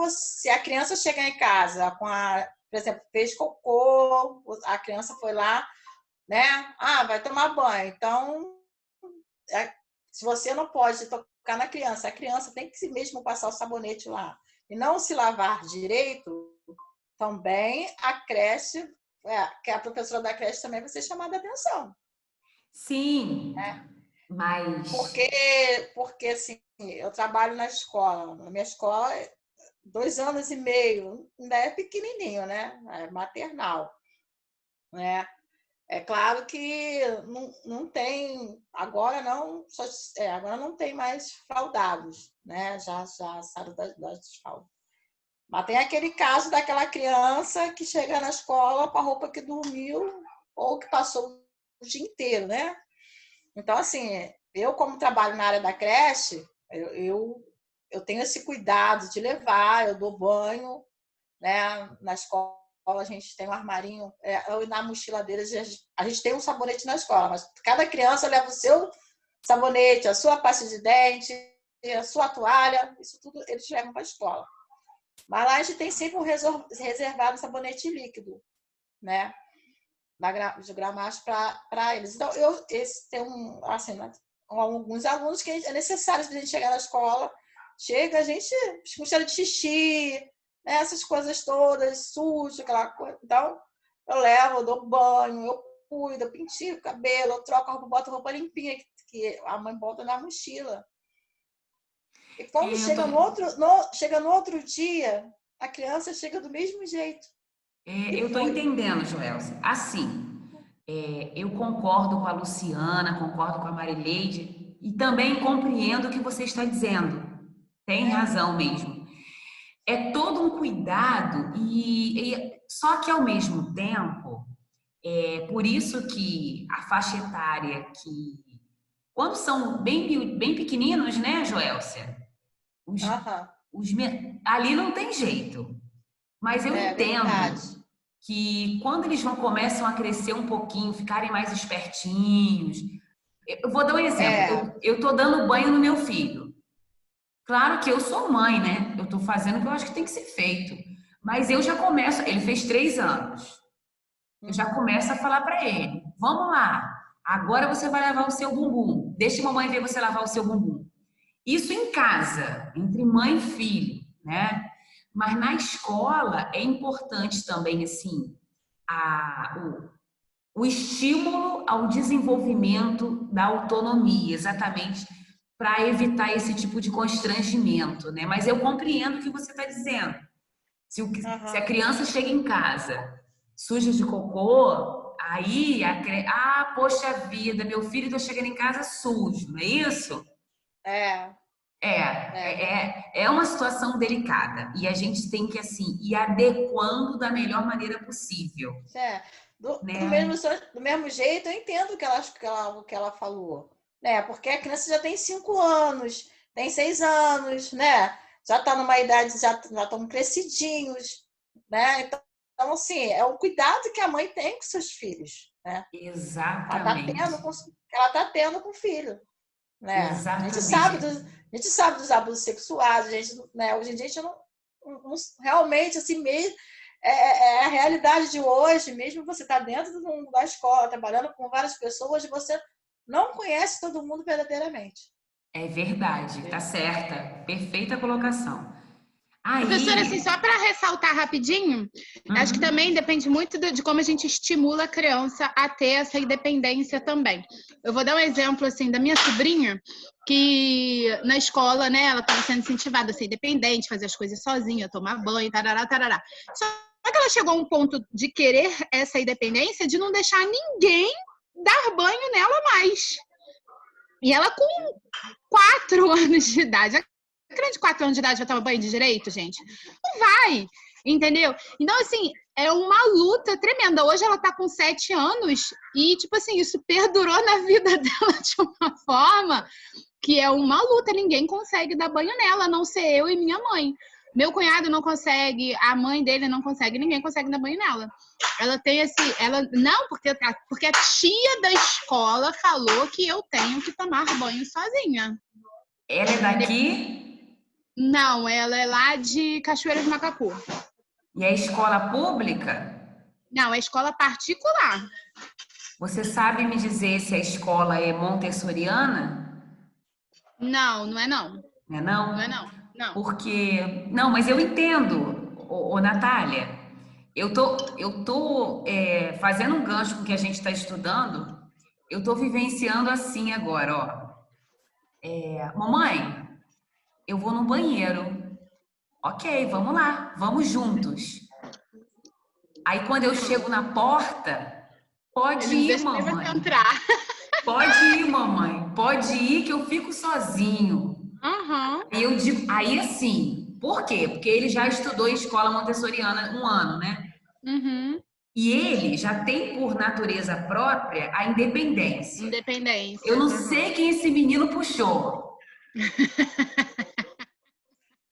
a criança chegar em casa por exemplo, fez cocô, a criança foi lá, né? Ah, vai tomar banho. Então, se você não pode tocar na criança, a criança tem que si mesmo passar o sabonete lá e não se lavar direito, também a creche, que a professora da creche também vai ser chamada a atenção. Sim, mas Porque assim, eu trabalho na minha escola, 2 anos e meio, ainda é pequenininho, né? É maternal, né? É claro que não tem, agora não tem mais fraldados, né? Já saíram das fraldas. Mas tem aquele caso daquela criança que chega na escola com a roupa que dormiu ou que passou o dia inteiro, né? Então, assim, eu como trabalho na área da creche, eu tenho esse cuidado de levar, eu dou banho, né? Na escola a gente tem um armarinho, na mochila deles a gente tem um sabonete na escola, mas cada criança leva o seu sabonete, a sua pasta de dente, a sua toalha, isso tudo eles levam para a escola. Mas lá a gente tem sempre um reservado sabonete líquido, né? de gramática para eles. Então, assim, alguns alunos que é necessário para a gente chegar na escola, chega a gente com cheiro de xixi, né, essas coisas todas, sujo, aquela coisa. Então, eu levo, eu dou banho, eu cuido, eu pintio o cabelo, eu troco a roupa, boto roupa limpinha, que a mãe bota na mochila. E quando chega no outro dia, a criança chega do mesmo jeito. Eu estou entendendo, Joelza. Assim, eu concordo com a Luciana, concordo com a Marileide e também compreendo o que você está dizendo. Tem razão mesmo. É todo um cuidado só que ao mesmo tempo, por isso que a faixa etária que quando são bem pequeninos, né, Joelcia? Ali não tem jeito. Mas eu entendo verdade. Que quando eles começam a crescer um pouquinho, ficarem mais espertinhos. Eu vou dar um exemplo. Eu tô dando banho no meu filho. Claro que eu sou mãe, né? Eu tô fazendo o que eu acho que tem que ser feito. Mas eu já começo. Ele fez 3 anos. Eu já começo a falar para ele: vamos lá. Agora você vai lavar o seu bumbum. Deixa a mamãe ver você lavar o seu bumbum. Isso em casa, entre mãe e filho, né? Mas na escola é importante também, assim, o estímulo ao desenvolvimento da autonomia, exatamente para evitar esse tipo de constrangimento, né? Mas eu compreendo o que você está dizendo. Se a criança chega em casa suja de cocô, aí, poxa vida, meu filho está chegando em casa sujo, não é isso? É uma situação delicada e a gente tem que, assim, ir adequando da melhor maneira possível. Do mesmo jeito, eu entendo o que ela falou, né? Porque a criança já tem 5 anos, tem 6 anos, né? Já está numa idade, já estão crescidinhos, né? Então, assim, é o cuidado que a mãe tem com seus filhos, né? Exatamente. Ela está tendo com o filho, né? Exatamente. A gente sabe dos abusos sexuais, hoje em dia a gente não realmente, assim mesmo, é a realidade de hoje, mesmo você está dentro da escola, trabalhando com várias pessoas, você não conhece todo mundo verdadeiramente. É verdade, tá certa. Perfeita colocação. Professora, assim, só para ressaltar rapidinho, acho que também depende muito de como a gente estimula a criança a ter essa independência também. Eu vou dar um exemplo, assim, da minha sobrinha, que na escola, né, ela estava sendo incentivada a ser independente, fazer as coisas sozinha, tomar banho, tarará, tarará. Só que ela chegou a um ponto de querer essa independência, de não deixar ninguém dar banho nela mais. E ela com 4 anos de idade... A criança de 4 anos de idade vai tomar banho de direito, gente? Não vai, entendeu? Então, assim, é uma luta tremenda. Hoje ela tá com 7 anos e, tipo assim, isso perdurou na vida dela de uma forma que é uma luta. Ninguém consegue dar banho nela, a não ser eu e minha mãe. Meu cunhado não consegue, a mãe dele não consegue, ninguém consegue dar banho nela. Ela tem porque a tia da escola falou que eu tenho que tomar banho sozinha. Ela é daqui? Não, ela é lá de Cachoeira de Macacu. E é escola pública? Não, é escola particular. Você sabe me dizer se a escola é montessoriana? Não, não é não. Não é não? Não é não, não. Porque... Não, mas eu entendo, Natália. Eu tô fazendo um gancho com o que a gente está estudando. Eu tô vivenciando assim agora, ó. Mamãe, eu vou no banheiro. Ok, vamos lá, vamos juntos. Aí quando eu chego na porta, pode ir, mamãe. Pode ir, mamãe. Pode ir que eu fico sozinho. Aí eu digo, aí assim, por quê? Porque ele já estudou em escola montessoriana 1 ano, né? E ele já tem por natureza própria a independência. Eu não sei quem esse menino puxou.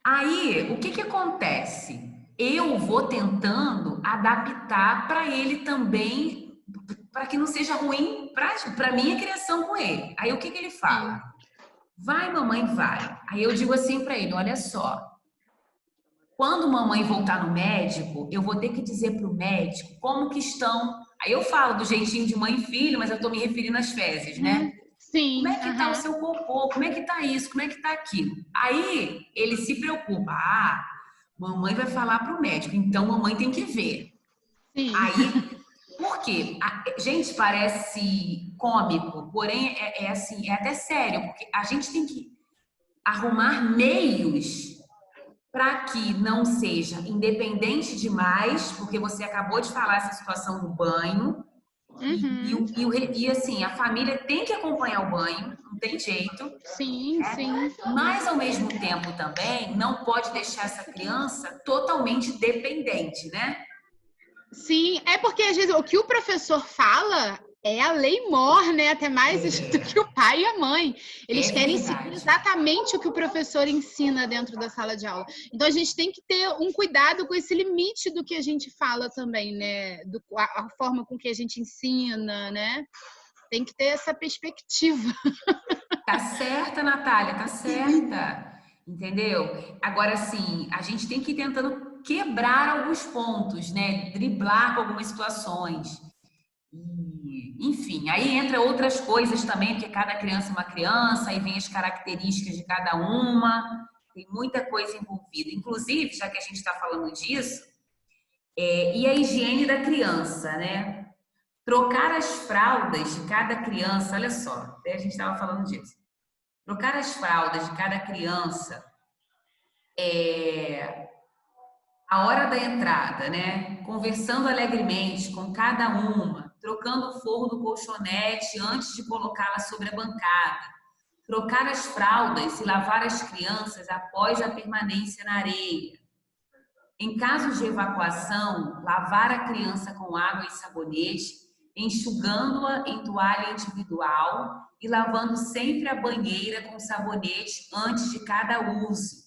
Aí, o que acontece? Eu vou tentando adaptar para ele também, para que não seja ruim para minha criação com ele. Aí, o que ele fala? Vai, mamãe, vai. Aí eu digo assim para ele, olha só. Quando mamãe voltar no médico, eu vou ter que dizer para o médico como que estão Aí eu falo do jeitinho de mãe e filho, mas eu tô me referindo às fezes, né? Sim, Como é que tá o aham. seu cocô? Como é que tá isso? Como é que tá aquilo? Aí ele se preocupa. Ah, mamãe vai falar pro médico, então mamãe tem que ver. Sim. Aí, por quê? Gente, parece cômico, porém é assim, é até sério, porque a gente tem que arrumar meios para que não seja independente demais, porque você acabou de falar essa situação do banho, Uhum. e assim, a família tem que acompanhar o banho, não tem jeito, Sim, sim. mas ao mesmo tempo também não pode deixar essa criança totalmente dependente, né? Sim, é porque às vezes o que o professor fala é a lei mor, né? Até mais do que o pai e a mãe. Eles É querem seguir verdade. exatamente o que o professor ensina dentro da sala de aula. Então a gente tem que ter um cuidado com esse limite do que a gente fala também, né? A forma com que a gente ensina, né? Tem que ter essa perspectiva. Tá certa, Natália, tá certa. Entendeu? Agora, sim, a gente tem que ir tentando quebrar alguns pontos, né? Driblar com algumas situações. Enfim, aí entra outras coisas também, porque cada criança é uma criança, aí vem as características de cada uma, tem muita coisa envolvida. Inclusive, já que a gente está falando disso, e a higiene da criança, né? Trocar as fraldas de cada criança, olha só, até a gente estava falando disso. Trocar as fraldas de cada criança a hora da entrada, né? Conversando alegremente com cada uma, trocando o forro do colchonete antes de colocá-la sobre a bancada, trocar as fraldas e lavar as crianças após a permanência na areia. Em casos de evacuação, lavar a criança com água e sabonete, enxugando-a em toalha individual e lavando sempre a banheira com sabonete antes de cada uso,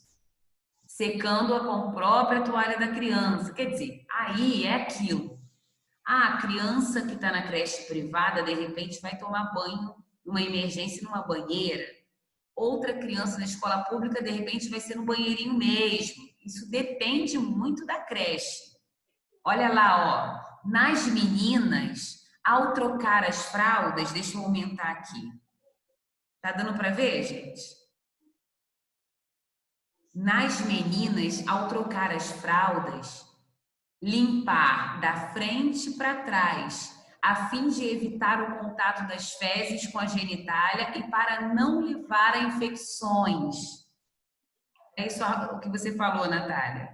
secando-a com a própria toalha da criança. Quer dizer, aí é aquilo. A criança que está na creche privada, de repente, vai tomar banho numa emergência numa banheira. Outra criança na escola pública, de repente, vai ser no banheirinho mesmo. Isso depende muito da creche. Olha lá, ó. Nas meninas, ao trocar as fraldas, deixa eu aumentar aqui. Tá dando para ver, gente? Nas meninas, ao trocar as fraldas, limpar da frente para trás, a fim de evitar o contato das fezes com a genitália e para não levar a infecções. É isso o que você falou, Natália.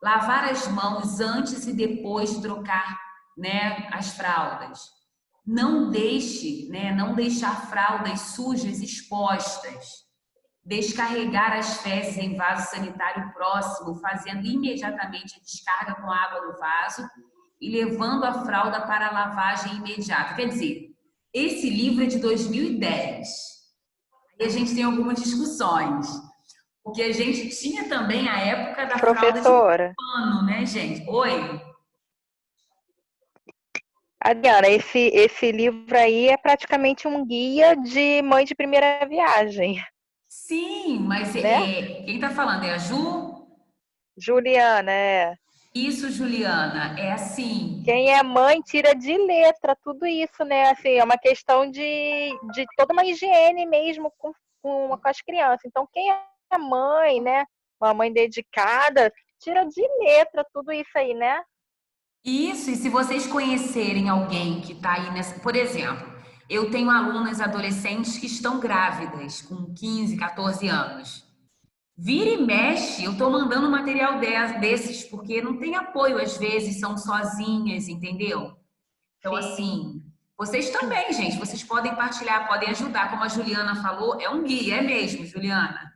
Lavar as mãos antes e depois de trocar, né, as fraldas. Não deixe, né, não deixar fraldas sujas expostas. Descarregar as fezes em vaso sanitário próximo, fazendo imediatamente a descarga com água no vaso e levando a fralda para a lavagem imediata. Quer dizer, esse livro é de 2010. E a gente tem algumas discussões. Porque a gente tinha também a época da fralda de pano, né, gente? Oi? Adriana, esse livro aí é praticamente um guia de mãe de primeira viagem. Sim, mas né? Quem está falando é a Ju? Juliana, é. Isso, Juliana, é assim. Quem é mãe tira de letra tudo isso, né? Assim, é uma questão de toda uma higiene mesmo com as crianças. Então, quem é mãe, né? Uma mãe dedicada, tira de letra tudo isso aí, né? Isso, e se vocês conhecerem alguém que está aí nessa... Por exemplo, eu tenho alunas adolescentes que estão grávidas, com 15, 14 anos. Vira e mexe, eu estou mandando material desses, porque não tem apoio, às vezes, são sozinhas, entendeu? Então, assim, vocês também, gente, vocês podem partilhar, podem ajudar, como a Juliana falou, é um guia, é mesmo, Juliana?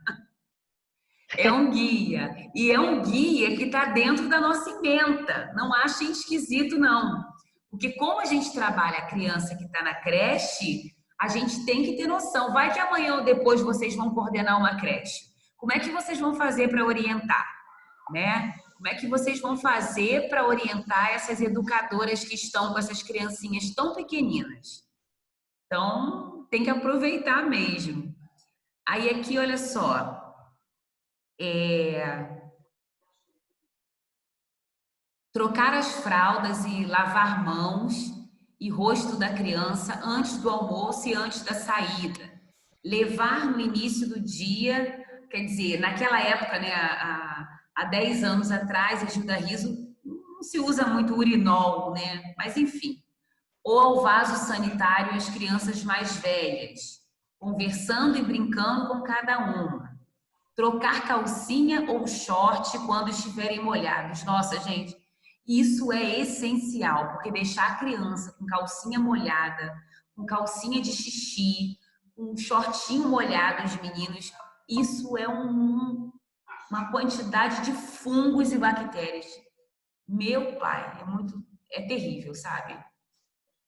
É um guia. E é um guia que está dentro da nossa ementa. Não achem esquisito, não. Porque como a gente trabalha a criança que está na creche, a gente tem que ter noção. Vai que amanhã ou depois vocês vão coordenar uma creche. Como é que vocês vão fazer para orientar? Né? Como é que vocês vão fazer para orientar essas educadoras que estão com essas criancinhas tão pequeninas? Então, tem que aproveitar mesmo. Aí aqui, olha só. Trocar as fraldas e lavar mãos e rosto da criança antes do almoço e antes da saída. Levar no início do dia, quer dizer, naquela época, né, há 10 anos atrás, a Gilda Riso não se usa muito urinol, né? Mas enfim. Ou ao vaso sanitário as crianças mais velhas, conversando e brincando com cada uma. Trocar calcinha ou short quando estiverem molhados. Nossa, gente, isso é essencial, porque deixar a criança com calcinha molhada, com calcinha de xixi, um shortinho molhado, os meninos, isso é uma quantidade de fungos e bactérias. Meu pai, é terrível, sabe?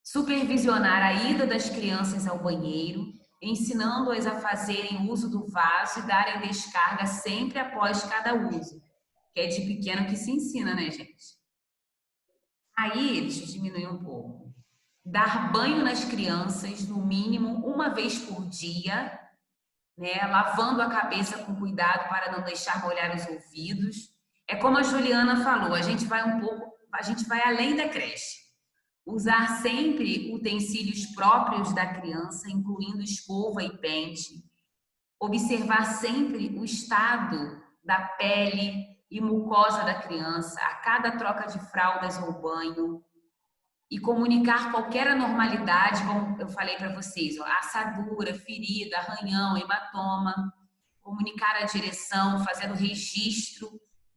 Supervisionar a ida das crianças ao banheiro, ensinando-as a fazerem uso do vaso e darem descarga sempre após cada uso. Que é de pequeno que se ensina, né, gente? Aí, deixa eu diminuir um pouco. Dar banho nas crianças, no mínimo, uma vez por dia, né? Lavando a cabeça com cuidado para não deixar molhar os ouvidos. É como a Juliana falou, a gente vai além da creche. Usar sempre utensílios próprios da criança, incluindo escova e pente. Observar sempre o estado da pele e mucosa da criança a cada troca de fraldas ou banho. E comunicar qualquer anormalidade, como eu falei para vocês, assadura, ferida, arranhão, hematoma. Comunicar a direção, fazendo registro,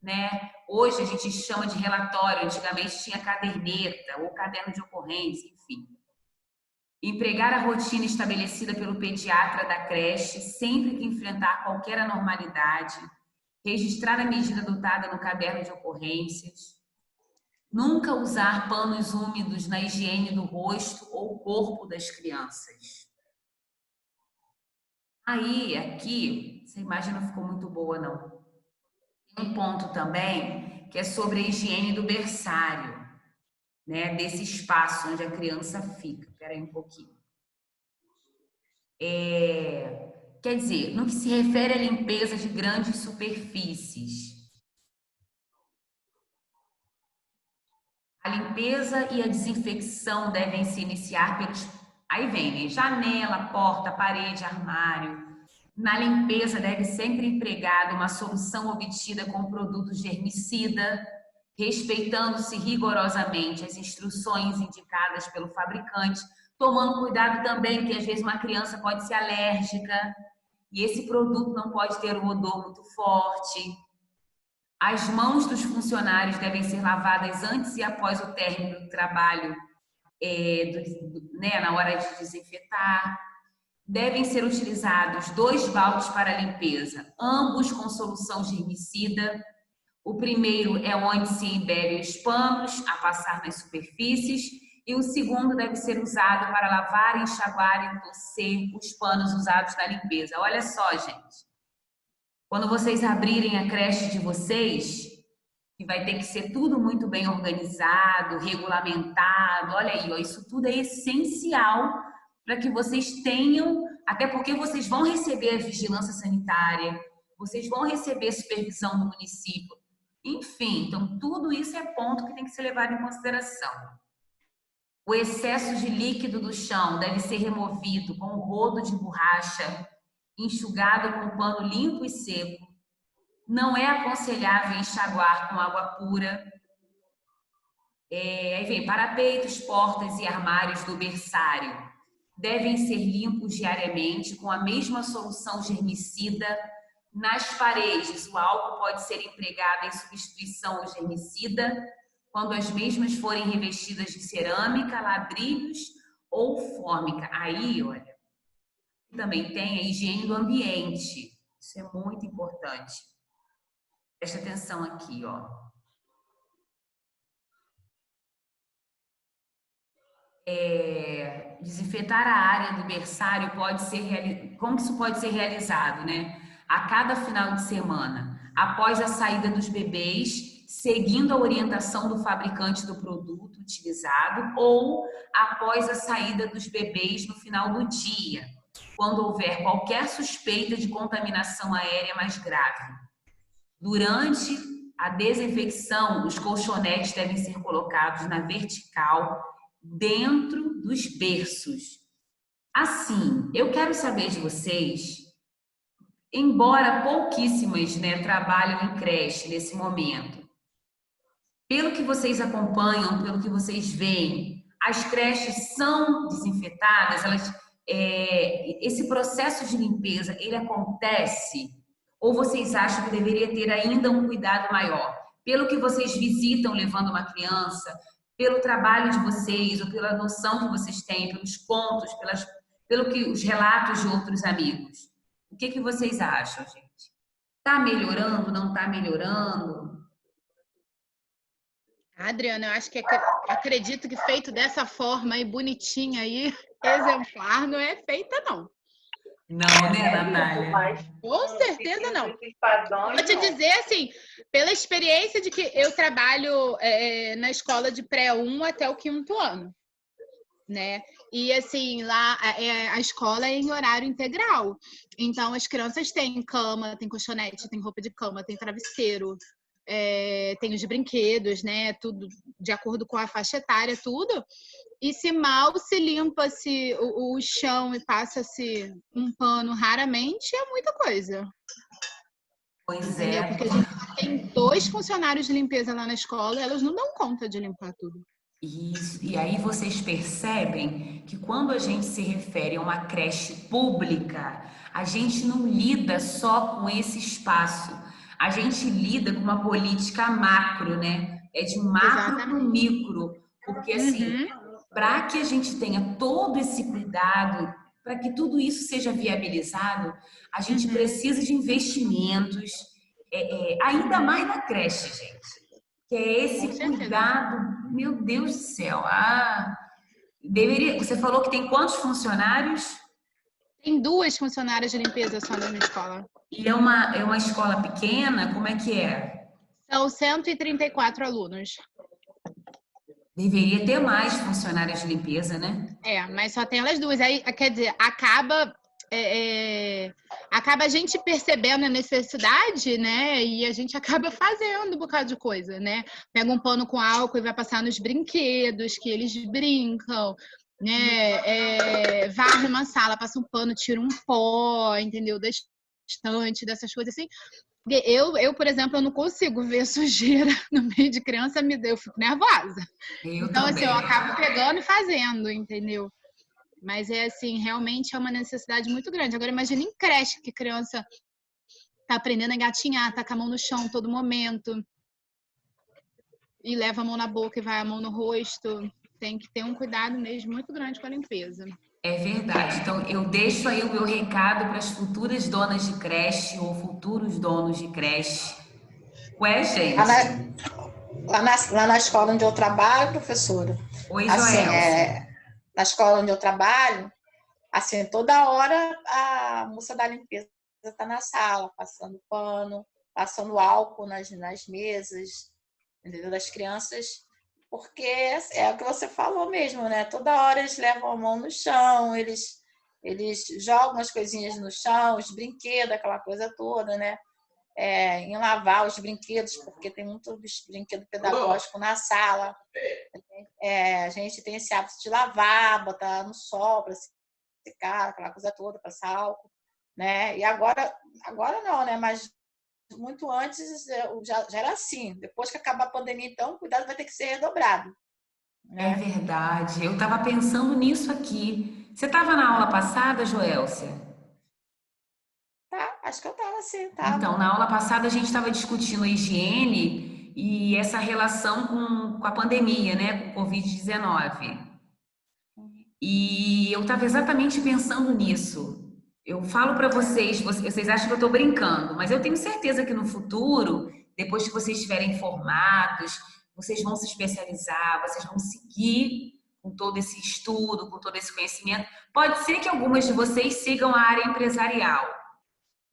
né? Hoje a gente chama de relatório, antigamente tinha caderneta ou caderno de ocorrência, enfim. Empregar a rotina estabelecida pelo pediatra da creche sempre que enfrentar qualquer anormalidade. Registrar a medida adotada no caderno de ocorrências. Nunca usar panos úmidos na higiene do rosto ou corpo das crianças. Aí, aqui, essa imagem não ficou muito boa, não. Tem um ponto também que é sobre a higiene do berçário, né? Desse espaço onde a criança fica. Espera aí um pouquinho. Quer dizer, no que se refere à limpeza de grandes superfícies. A limpeza e a desinfecção devem se iniciar pelos... Aí vem, né? Janela, porta, parede, armário. Na limpeza deve sempre empregada uma solução obtida com produto germicida, respeitando-se rigorosamente as instruções indicadas pelo fabricante, tomando cuidado também que às vezes uma criança pode ser alérgica e esse produto não pode ter um odor muito forte. As mãos dos funcionários devem ser lavadas antes e após o término do trabalho, né, na hora de desinfetar. Devem ser utilizados 2 baldes para a limpeza, ambos com solução germicida. O primeiro é onde se embebem os panos a passar nas superfícies e o segundo deve ser usado para lavar, enxaguar e torcer os panos usados na limpeza. Olha só, gente. Quando vocês abrirem a creche de vocês, que vai ter que ser tudo muito bem organizado, regulamentado, olha aí, ó, isso tudo é essencial para que vocês tenham, até porque vocês vão receber a vigilância sanitária, vocês vão receber a supervisão do município, enfim, então tudo isso é ponto que tem que ser levado em consideração. O excesso de líquido do chão deve ser removido com um rodo de borracha, enxugado com pano limpo e seco. Não é aconselhável enxaguar com água pura. Aí vem parapeitos, portas e armários do berçário. Devem ser limpos diariamente com a mesma solução germicida. Nas paredes, o álcool pode ser empregado em substituição ao germicida quando as mesmas forem revestidas de cerâmica, ladrilhos ou fórmica. Aí, olha, também tem a higiene do ambiente. Isso é muito importante. Presta atenção aqui, ó. Desinfetar a área do berçário pode ser como que isso pode ser realizado, né? A cada final de semana, após a saída dos bebês, seguindo a orientação do fabricante do produto utilizado, ou após a saída dos bebês no final do dia, quando houver qualquer suspeita de contaminação aérea mais grave. Durante a desinfecção, os colchonetes devem ser colocados na vertical, dentro dos berços. Assim, eu quero saber de vocês, embora pouquíssimas, né, trabalham em creche nesse momento, pelo que vocês acompanham, pelo que vocês veem, as creches são desinfetadas? Esse processo de limpeza, ele acontece? Ou vocês acham que deveria ter ainda um cuidado maior? Pelo que vocês visitam levando uma criança, pelo trabalho de vocês, ou pela noção que vocês têm, pelos contos, pelo que os relatos de outros amigos. O que vocês acham, gente? Tá melhorando, não tá melhorando? Adriana, eu acho que acredito que feito dessa forma aí, bonitinha aí, exemplar, não é feita, não. Não, né, Natália? Mas Com certeza não. esses padrões, Vou te não. dizer assim, pela experiência de que eu trabalho na escola de pré-1 até o 5º ano, né? E assim, lá a escola é em horário integral. Então, as crianças têm cama, tem colchonete, tem roupa de cama, tem travesseiro, tem os brinquedos, né? Tudo de acordo com a faixa etária, tudo. E se mal se limpa-se o chão e passa-se um pano raramente, é muita coisa. Pois Entendeu? Porque a gente tem 2 funcionários de limpeza lá na escola e elas não dão conta de limpar tudo. Isso. E aí vocês percebem que quando a gente se refere a uma creche pública, a gente não lida só com esse espaço. A gente lida com uma política macro, né? É de um macro para um micro. Porque, assim, para que a gente tenha todo esse cuidado, para que tudo isso seja viabilizado, a gente precisa de investimentos, ainda mais na creche, gente. Que é esse cuidado, meu Deus do céu. Você falou que tem quantos funcionários? Tem 2 funcionárias de limpeza só na minha escola. E é uma escola pequena? Como é que é? São 134 alunos. Deveria ter mais funcionárias de limpeza, né? Mas só tem elas 2. Aí, quer dizer, acaba a gente percebendo a necessidade, né? E a gente acaba fazendo um bocado de coisa, né? Pega um pano com álcool e vai passar nos brinquedos que eles brincam, né? Varre uma sala, passa um pano, tira um pó, entendeu? Da estante, dessas coisas assim. Eu, por exemplo, eu não consigo ver sujeira no meio de criança, eu fico nervosa. Então, assim, eu acabo pegando e fazendo, entendeu? Mas assim, realmente é uma necessidade muito grande. Agora, imagina em creche, que criança tá aprendendo a engatinhar, tá com a mão no chão todo momento, e leva a mão na boca e vai a mão no rosto. Tem que ter um cuidado mesmo muito grande com a limpeza. É verdade. Então, eu deixo aí o meu recado para as futuras donas de creche ou futuros donos de creche. Ué, gente? Lá na escola onde eu trabalho, professora. Oi, assim, Joelce. Na escola onde eu trabalho, assim, toda hora a moça da limpeza está na sala, passando pano, passando álcool nas mesas, entendeu? Das crianças. Porque é o que você falou mesmo, né? Toda hora eles levam a mão no chão, eles jogam as coisinhas no chão, os brinquedos, aquela coisa toda, né? Em lavar os brinquedos, porque tem muito brinquedo pedagógico na sala. A gente tem esse hábito de lavar, botar no sol para secar, aquela coisa toda, passar álcool, né? E agora não, né? Mas muito antes já era assim. Depois que acabar a pandemia, então, o cuidado vai ter que ser redobrado. Né? É verdade. Eu estava pensando nisso aqui. Você estava na aula passada, Joelcia? Tá, acho que eu estava sim. Tava. Então, na aula passada a gente estava discutindo a higiene e essa relação com a pandemia, né? Com o Covid-19. E eu estava exatamente pensando nisso. Eu falo para vocês acham que eu estou brincando, mas eu tenho certeza que no futuro, depois que vocês estiverem formados, vocês vão se especializar, vocês vão seguir com todo esse estudo, com todo esse conhecimento. Pode ser que algumas de vocês sigam a área empresarial,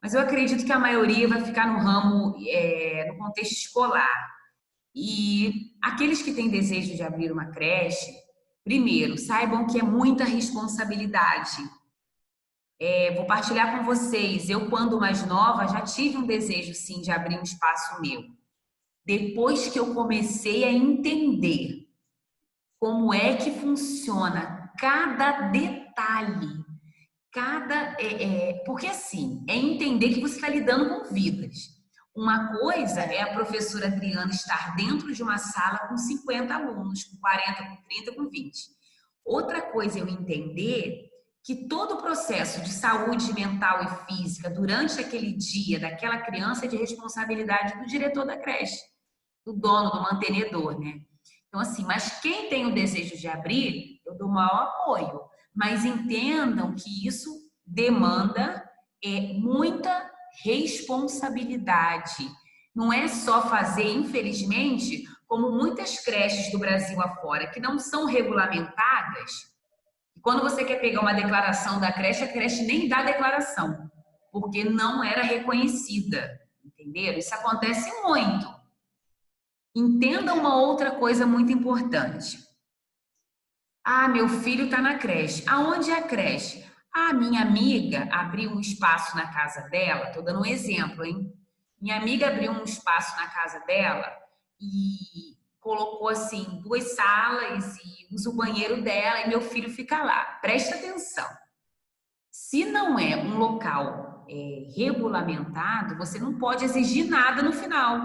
mas eu acredito que a maioria vai ficar no ramo, no contexto escolar. E aqueles que têm desejo de abrir uma creche, primeiro, saibam que é muita responsabilidade. Vou partilhar com vocês. Eu, quando mais nova, já tive um desejo, sim, de abrir um espaço meu. Depois que eu comecei a entender como é que funciona cada detalhe, porque assim, é entender que você está lidando com vidas. Uma coisa é a professora Adriana estar dentro de uma sala com 50 alunos, com 40, com 30, com 20. Outra coisa é eu entender que todo o processo de saúde mental e física durante aquele dia daquela criança é de responsabilidade do diretor da creche, do dono, do mantenedor, né? Então, assim, mas quem tem o desejo de abrir, eu dou maior apoio. Mas entendam que isso demanda muita responsabilidade. Não é só fazer, infelizmente, como muitas creches do Brasil afora, que não são regulamentadas. Quando você quer pegar uma declaração da creche, a creche nem dá declaração, porque não era reconhecida. Entenderam? Isso acontece muito. Entenda uma outra coisa muito importante. Ah, meu filho está na creche. Aonde é a creche? Ah, minha amiga abriu um espaço na casa dela. Estou dando um exemplo, hein? Minha amiga abriu um espaço na casa dela e colocou, assim, 2 salas e usa o banheiro dela e meu filho fica lá. Presta atenção. Se não é um local regulamentado, você não pode exigir nada no final.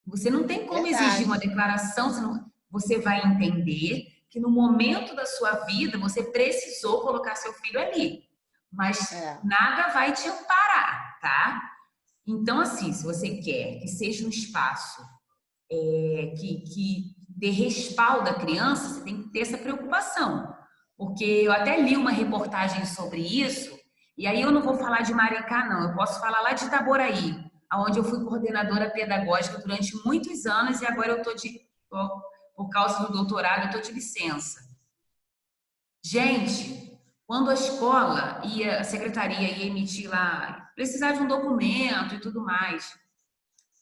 Você não tem como exigir uma declaração, você vai entender que no momento da sua vida você precisou colocar seu filho ali. Mas nada vai te amparar, tá? Então, assim, se você quer que seja um espaço que dê respaldo à criança, você tem que ter essa preocupação. Porque eu até li uma reportagem sobre isso, e aí eu não vou falar de Maricá, não. Eu posso falar lá de Itaboraí, onde eu fui coordenadora pedagógica durante muitos anos e agora eu por causa do doutorado, eu estou de licença. Gente, quando a escola a secretaria ia emitir lá, precisar de um documento e tudo mais,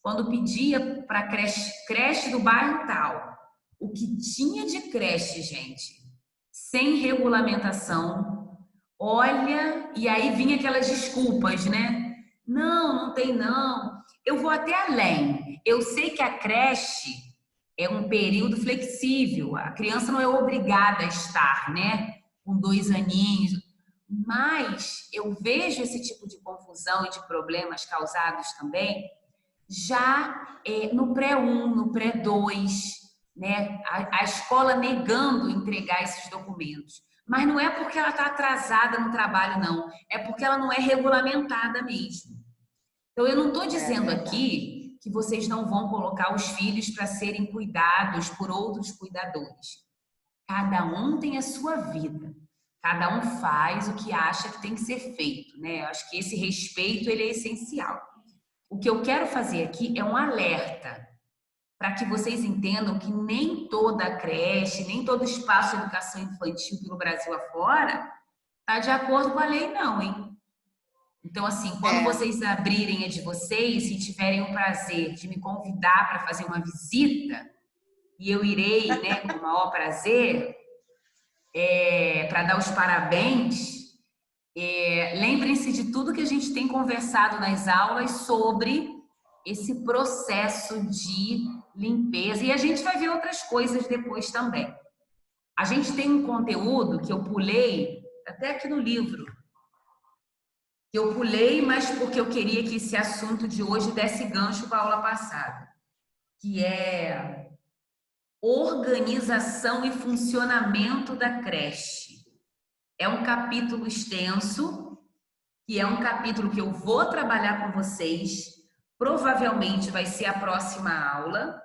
quando pedia para creche do bairro tal, o que tinha de creche, gente, sem regulamentação, olha, e aí vinha aquelas desculpas, né? Não tem não. Eu vou até além. Eu sei que a creche é um período flexível. A criança não é obrigada a estar, né? Com 2 aninhos. Mas eu vejo esse tipo de confusão e de problemas causados também já no pré-1, no pré-2, né? A escola negando entregar esses documentos. Mas não é porque ela está atrasada no trabalho, não. É porque ela não é regulamentada mesmo. Então, eu não estou dizendo aqui que vocês não vão colocar os filhos para serem cuidados por outros cuidadores. Cada um tem a sua vida. Cada um faz o que acha que tem que ser feito, né? Eu acho que esse respeito, ele é essencial. O que eu quero fazer aqui é um alerta para que vocês entendam que nem toda creche, nem todo espaço de educação infantil pelo Brasil afora está de acordo com a lei, não, hein? Então, assim, quando vocês abrirem a de vocês e tiverem o prazer de me convidar para fazer uma visita, e eu irei, né, com o maior prazer, para dar os parabéns, lembrem-se de tudo que a gente tem conversado nas aulas sobre esse processo de limpeza. E a gente vai ver outras coisas depois também. A gente tem um conteúdo que eu pulei, até aqui no livro, que eu pulei, mas porque eu queria que esse assunto de hoje desse gancho para a aula passada, que é organização e funcionamento da creche. É um capítulo extenso, que é um capítulo que eu vou trabalhar com vocês, provavelmente vai ser a próxima aula,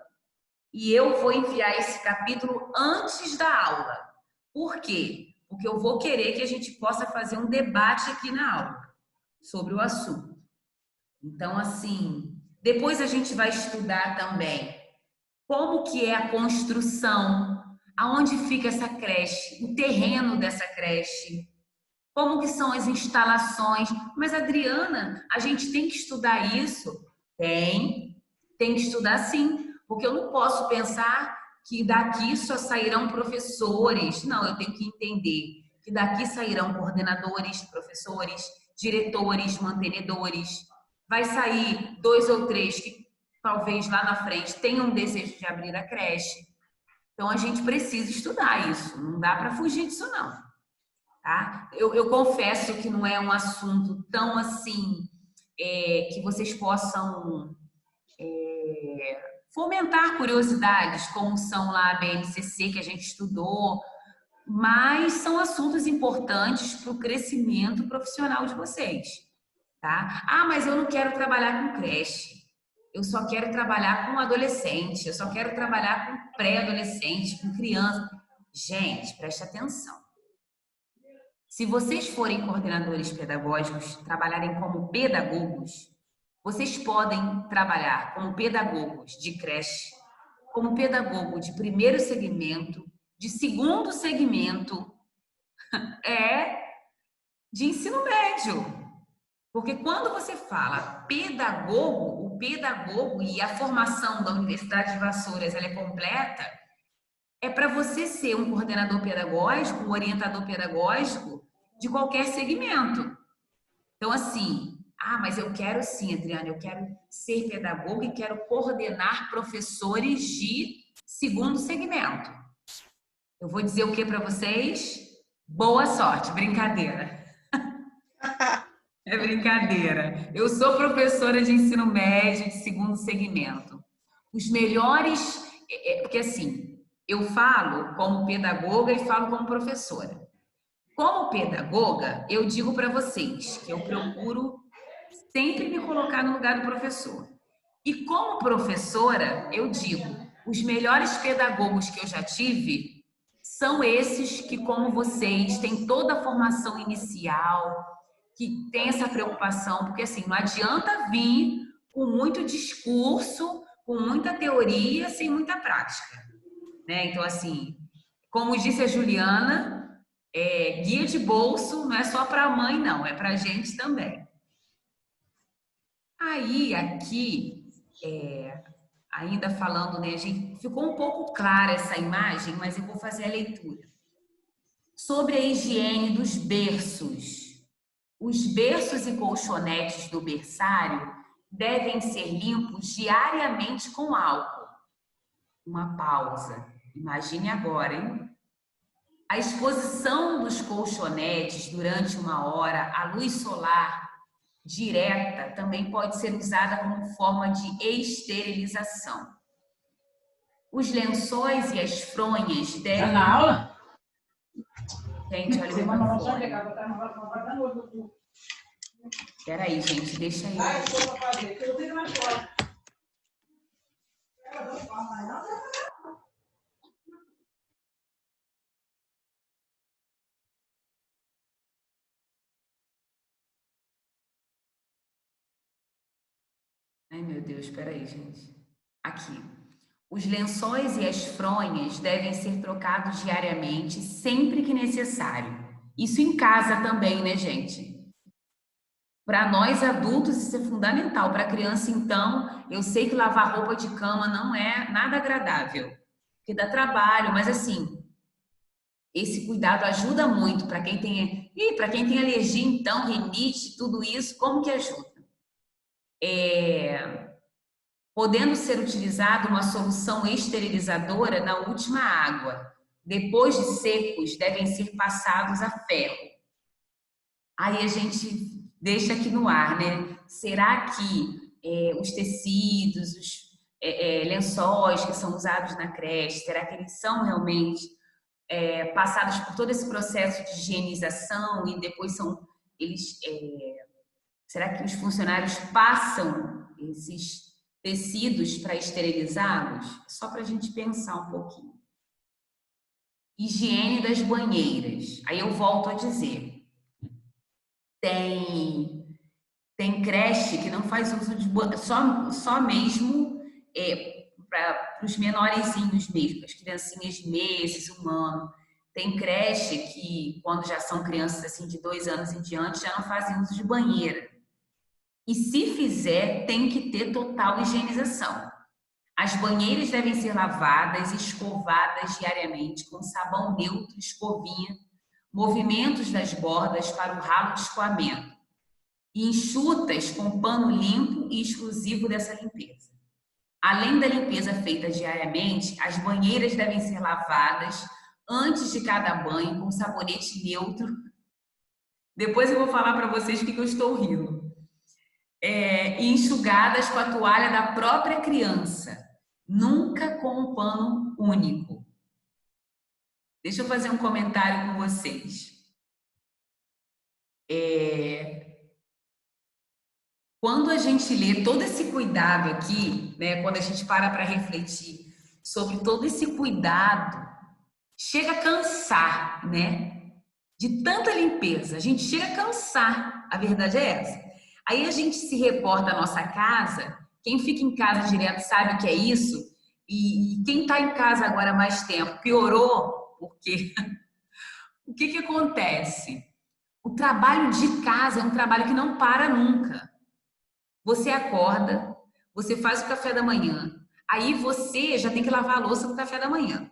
e eu vou enviar esse capítulo antes da aula. Por quê? Porque eu vou querer que a gente possa fazer um debate aqui na aula sobre o assunto. Então, assim, depois a gente vai estudar também como que é a construção, aonde fica essa creche, o terreno dessa creche, como que são as instalações. Mas, Adriana, a gente tem que estudar isso? Tem que estudar sim, porque eu não posso pensar que daqui só sairão professores. Não, eu tenho que entender que daqui sairão coordenadores, professores, diretores, mantenedores. Vai sair 2 ou 3 que talvez lá na frente tenham um desejo de abrir a creche. Então, a gente precisa estudar isso. Não dá para fugir disso, não. Tá? Eu confesso que não é um assunto tão assim que vocês possam fomentar curiosidades, como são lá a BNCC, que a gente estudou, mas são assuntos importantes para o crescimento profissional de vocês. Tá? Ah, mas eu não quero trabalhar com creche. Eu só quero trabalhar com adolescente. Eu só quero trabalhar com pré-adolescente, com criança. Gente, preste atenção. Se vocês forem coordenadores pedagógicos, trabalharem como pedagogos, vocês podem trabalhar como pedagogos de creche, como pedagogo de primeiro segmento, de segundo segmento, de ensino médio. Porque quando você fala pedagogo, o pedagogo e a formação da Universidade de Vassouras ela é completa, é para você ser um coordenador pedagógico, um orientador pedagógico de qualquer segmento. Então, assim, mas eu quero sim, Adriana, eu quero ser pedagogo e quero coordenar professores de segundo segmento. Eu vou dizer o que para vocês? Boa sorte, brincadeira. É brincadeira. Eu sou professora de ensino médio de segundo segmento. Os melhores, porque assim, eu falo como pedagoga e falo como professora. Como pedagoga, eu digo para vocês que eu procuro sempre me colocar no lugar do professor. E como professora, eu digo, os melhores pedagogos que eu já tive são esses que, como vocês, têm toda a formação inicial, que tem essa preocupação, porque assim, não adianta vir com muito discurso, com muita teoria, sem muita prática, né? Então, assim, como disse a Juliana, guia de bolso não é só para a mãe, não, é para a gente também. Aí, aqui, ainda falando, né, gente, ficou um pouco clara essa imagem, mas eu vou fazer a leitura. Sobre a higiene dos berços. Os berços e colchonetes do berçário devem ser limpos diariamente com álcool. Uma pausa. Imagine agora, hein? A exposição dos colchonetes durante 1 hora à luz solar direta também pode ser usada como forma de esterilização. Os lençóis e as fronhas devem... Tá na aula? Gente, olha o microfone. Espera aí, gente, deixa aí. Ai, meu Deus, espera aí, gente. Aqui. Os lençóis e as fronhas devem ser trocados diariamente, sempre que necessário. Isso em casa também, né, gente? Para nós adultos isso é fundamental. Para a criança, então, eu sei que lavar roupa de cama não é nada agradável, porque dá trabalho, mas assim, esse cuidado ajuda muito para quem tem... para quem tem alergia, então, rinite, tudo isso, como que ajuda? Podendo ser utilizada uma solução esterilizadora na última água. Depois de secos, devem ser passados a ferro. Aí a gente deixa aqui no ar, né? Será que os tecidos, os lençóis que são usados na creche, será que eles são realmente passados por todo esse processo de higienização e depois são eles... será que os funcionários passam esses tecidos para esterilizá-los? Só para a gente pensar um pouquinho. Higiene das banheiras. Aí eu volto a dizer. Tem creche que não faz uso de banheiro, só mesmo para os menorzinhos mesmo, as criancinhas de meses, 1 ano. Tem creche que, quando já são crianças assim, de 2 anos em diante, já não fazem uso de banheira. E se fizer, tem que ter total higienização. As banheiras devem ser lavadas e escovadas diariamente com sabão neutro, escovinha, movimentos das bordas para o ralo de escoamento e enxutas com pano limpo e exclusivo dessa limpeza. Além da limpeza feita diariamente, as banheiras devem ser lavadas antes de cada banho com sabonete neutro. Depois eu vou falar para vocês o que eu estou rindo. E enxugadas com a toalha da própria criança, nunca com um pano único. Deixa eu fazer um comentário com vocês. Quando a gente lê todo esse cuidado aqui, né, quando a gente para refletir sobre todo esse cuidado, chega a cansar, né? De tanta limpeza, a gente chega a cansar, a verdade é essa. Aí a gente se reporta à nossa casa, quem fica em casa direto sabe o que é isso, e quem está em casa agora há mais tempo piorou, porque o que acontece? O trabalho de casa é um trabalho que não para nunca. Você acorda, você faz o café da manhã, aí você já tem que lavar a louça no café da manhã.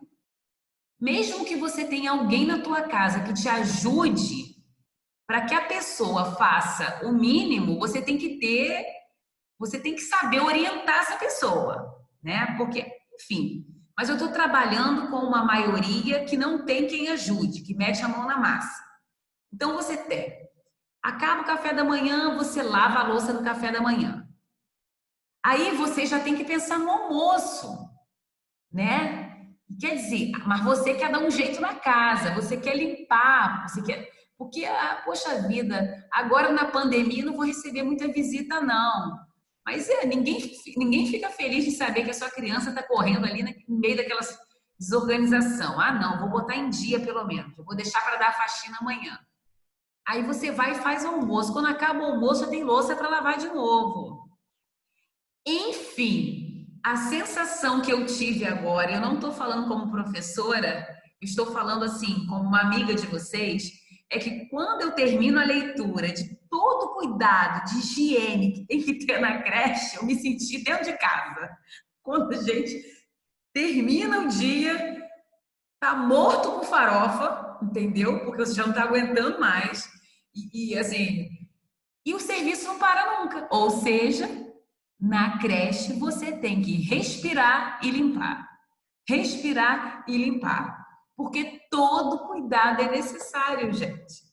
Mesmo que você tenha alguém na tua casa que te ajude, para que a pessoa faça o mínimo, você tem que saber orientar essa pessoa, né? Porque, enfim, mas eu estou trabalhando com uma maioria que não tem quem ajude, que mete a mão na massa. Então você acaba o café da manhã, você lava a louça no café da manhã. Aí você já tem que pensar no almoço, né? Quer dizer, mas você quer dar um jeito na casa, você quer limpar, você quer... Porque, poxa vida, agora na pandemia não vou receber muita visita, não. Mas ninguém fica feliz de saber que a sua criança está correndo ali no meio daquelas desorganização. Não, vou botar em dia pelo menos. Eu vou deixar para dar a faxina amanhã. Aí você vai e faz o almoço. Quando acaba o almoço, já tem louça para lavar de novo. Enfim, a sensação que eu tive agora, eu não estou falando como professora, estou falando assim, como uma amiga de vocês, é que quando eu termino a leitura de todo o cuidado de higiene que tem que ter na creche, eu me senti dentro de casa. Quando a gente termina o dia, tá morto com farofa, entendeu? Porque você já não está aguentando mais. E o serviço não para nunca. Ou seja, na creche você tem que respirar e limpar. Respirar e limpar. Porque todo cuidado é necessário, gente.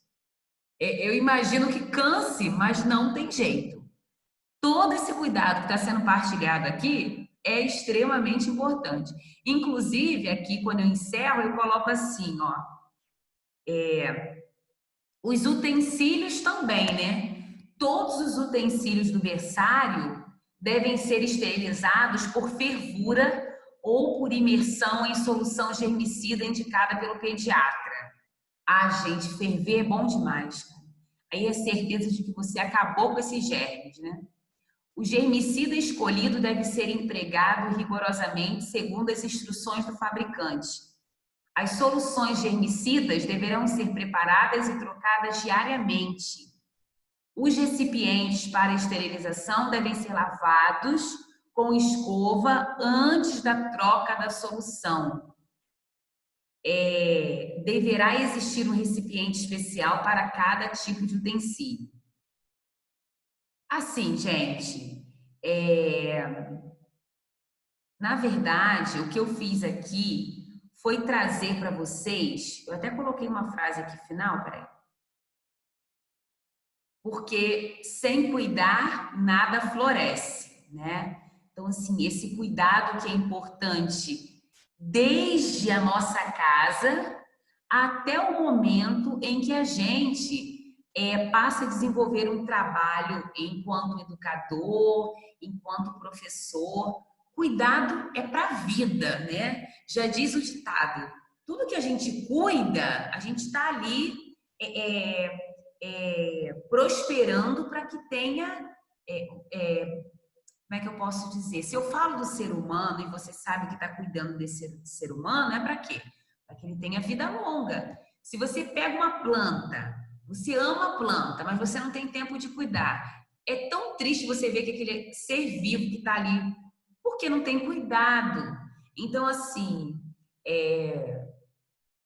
Eu imagino que canse, mas não tem jeito. Todo esse cuidado que está sendo partilhado aqui é extremamente importante. Inclusive, aqui, quando eu encerro, eu coloco assim, ó. Os utensílios também, né? Todos os utensílios do berçário devem ser esterilizados por fervura ou por imersão em solução germicida indicada pelo pediatra. Gente, ferver é bom demais. Aí é certeza de que você acabou com esses germes, né? O germicida escolhido deve ser empregado rigorosamente segundo as instruções do fabricante. As soluções germicidas deverão ser preparadas e trocadas diariamente. Os recipientes para esterilização devem ser lavados com escova antes da troca da solução. Deverá existir um recipiente especial para cada tipo de utensílio. Assim, gente, na verdade, o que eu fiz aqui foi trazer para vocês, eu até coloquei uma frase aqui final, peraí. Porque sem cuidar, nada floresce, né? Então, assim, esse cuidado que é importante desde a nossa casa até o momento em que a gente passa a desenvolver um trabalho enquanto educador, enquanto professor. Cuidado é para a vida, né? Já diz o ditado, tudo que a gente cuida, a gente está ali prosperando para que tenha, como é que eu posso dizer? Se eu falo do ser humano e você sabe que está cuidando desse ser humano, é para quê? Para que ele tenha vida longa. Se você pega uma planta, você ama a planta, mas você não tem tempo de cuidar. É tão triste você ver que aquele ser vivo que está ali, porque não tem cuidado. Então, assim,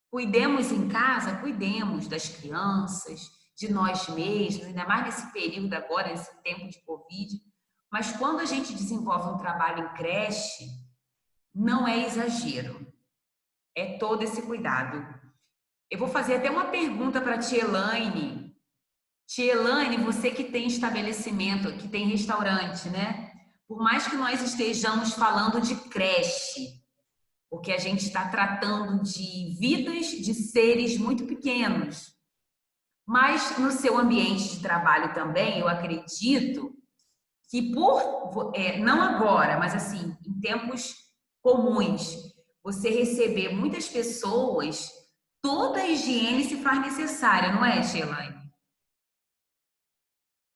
cuidemos em casa, cuidemos das crianças, de nós mesmos, ainda mais nesse período agora, nesse tempo de Covid, Mas quando a gente desenvolve um trabalho em creche, não é exagero. É todo esse cuidado. Eu vou fazer até uma pergunta para a tia Elaine. Tia Elaine, você que tem estabelecimento, que tem restaurante, né? Por mais que nós estejamos falando de creche, porque a gente está tratando de vidas de seres muito pequenos. Mas no seu ambiente de trabalho também, eu acredito que não agora, mas assim, em tempos comuns, você receber muitas pessoas, toda a higiene se faz necessária, não é, tia Elaine?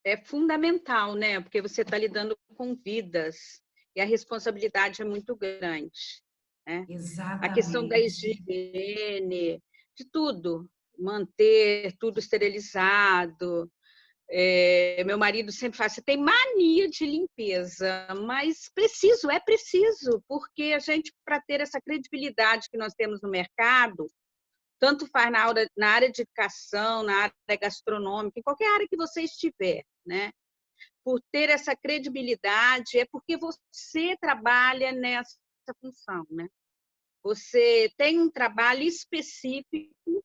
É fundamental, né? Porque você está lidando com vidas e a responsabilidade é muito grande, né? A questão da Exatamente. higiene, de tudo, manter tudo esterilizado. Meu marido sempre fala, você tem mania de limpeza, mas é preciso, porque a gente, para ter essa credibilidade que nós temos no mercado, tanto faz na área de educação, na área gastronômica, em qualquer área que você estiver, né? Por ter essa credibilidade, é porque você trabalha nessa função, né? Você tem um trabalho específico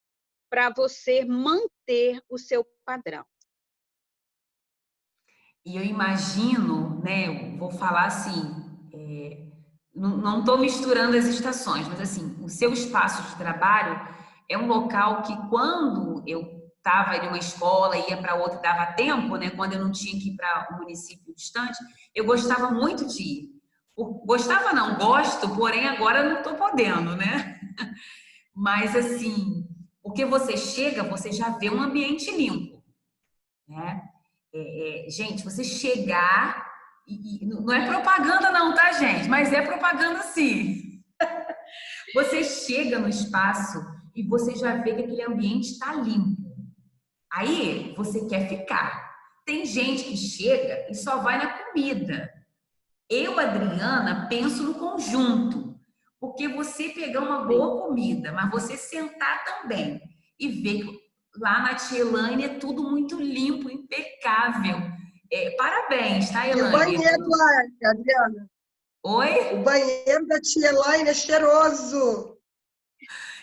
para você manter o seu padrão. E eu imagino, né, eu vou falar assim, não estou misturando as estações, mas assim, o seu espaço de trabalho é um local que quando eu estava em uma escola, ia para outra, dava tempo, né, quando eu não tinha que ir para um município distante, eu gostava muito de ir. Gostava não, gosto, porém agora não estou podendo, né? Mas assim, porque você chega, você já vê um ambiente limpo, né? Gente, você chegar e não é propaganda não, tá, gente? Mas é propaganda sim. Você chega no espaço e você já vê que aquele ambiente está limpo. Aí você quer ficar. Tem gente que chega e só vai na comida. Eu, Adriana, penso no conjunto. Porque você pegar uma boa comida, mas você sentar também e ver que lá na tia Elaine é tudo muito limpo, impecável. Parabéns, tá, E o Elaine? banheiro lá, Adriana? Oi? O banheiro da tia Elaine é cheiroso.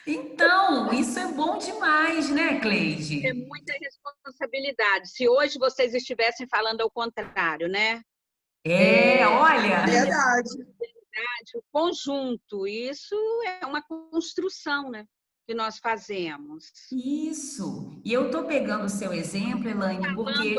Então, isso é bom demais, né, Cleide? É muita responsabilidade. Se hoje vocês estivessem falando ao contrário, né? Olha. Verdade. O conjunto, isso é uma construção, né? Que nós fazemos. Isso. E eu tô pegando o seu exemplo, Elaine, porque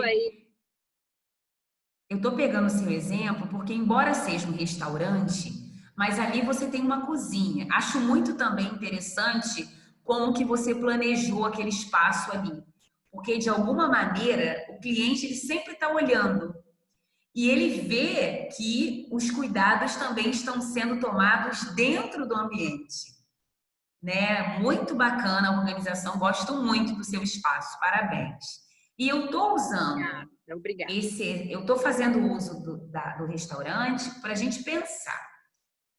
eu tô pegando o seu exemplo porque embora seja um restaurante, mas ali você tem uma cozinha. Acho muito também interessante como que você planejou aquele espaço ali. Porque de alguma maneira o cliente ele sempre está olhando e ele vê que os cuidados também estão sendo tomados dentro do ambiente. Né? Muito bacana a organização, gosto muito do seu espaço, parabéns. E eu estou usando Obrigada. eu estou fazendo uso do restaurante para a gente pensar.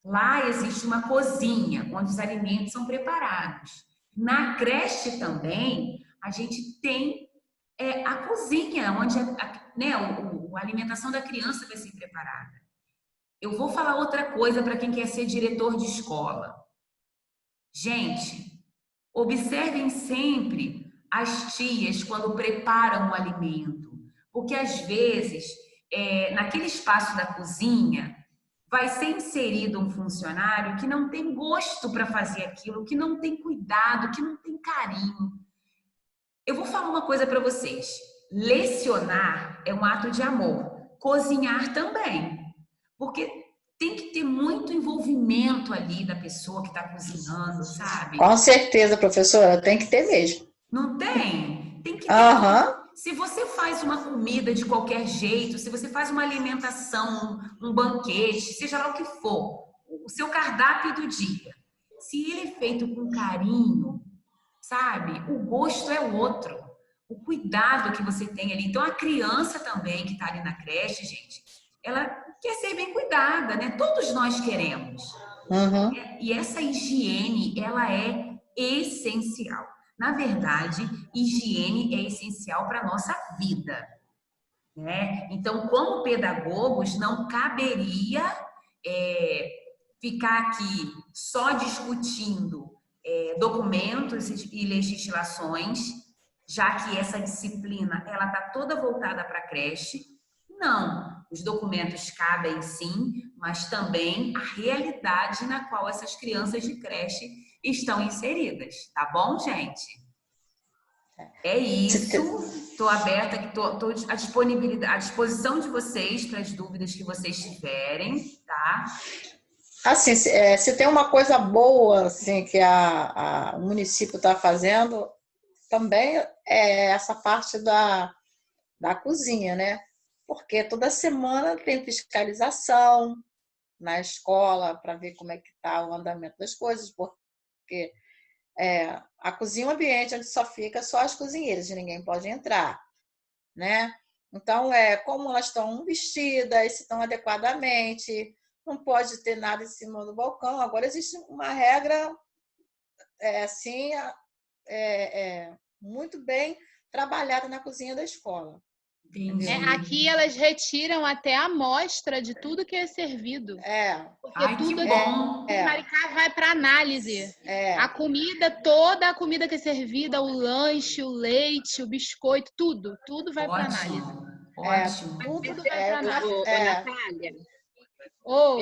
Lá existe uma cozinha onde os alimentos são preparados. Na creche também a gente tem a cozinha onde a alimentação da criança vai ser preparada. Eu vou falar outra coisa para quem quer ser diretor de escola. Gente, observem sempre as tias quando preparam o alimento, porque às vezes, naquele espaço da cozinha, vai ser inserido um funcionário que não tem gosto para fazer aquilo, que não tem cuidado, que não tem carinho. Eu vou falar uma coisa para vocês. Lecionar é um ato de amor, cozinhar também, porque tem que ter muito envolvimento ali da pessoa que está cozinhando, sabe? Com certeza, professora, tem que ter mesmo. Não tem? Tem que ter. Se você faz uma comida de qualquer jeito, se você faz uma alimentação, um banquete, seja lá o que for, o seu cardápio do dia, se ele é feito com carinho, sabe? O gosto é outro. O cuidado que você tem ali. Então, a criança também que está ali na creche, gente, ela quer ser bem cuidada, né? Todos nós queremos. E essa higiene, ela é essencial. Na verdade, higiene é essencial para a nossa vida. né? Então, como pedagogos, não caberia ficar aqui só discutindo documentos e legislações, já que essa disciplina ela está toda voltada para a creche. Não, os documentos cabem sim, mas também a realidade na qual essas crianças de creche estão inseridas, tá bom, gente? É isso. Estou aberta, estou à disposição de vocês para as dúvidas que vocês tiverem, tá? Assim, se tem uma coisa boa assim, que o município está fazendo, também é essa parte da cozinha, né? Porque toda semana tem fiscalização na escola para ver como é que está o andamento das coisas, porque a cozinha é um ambiente onde só fica só as cozinheiras, e ninguém pode entrar, né? Então, como elas estão vestidas, se estão adequadamente, não pode ter nada em cima do balcão. Agora existe uma regra assim, muito bem trabalhada na cozinha da escola. Aqui elas retiram até a amostra de tudo que é servido. Porque tudo que bom. Maricá vai para análise. A comida, toda a comida que é servida, o lanche, o leite, o biscoito, tudo vai para análise. Ótimo. Tudo vai para análise. Natália,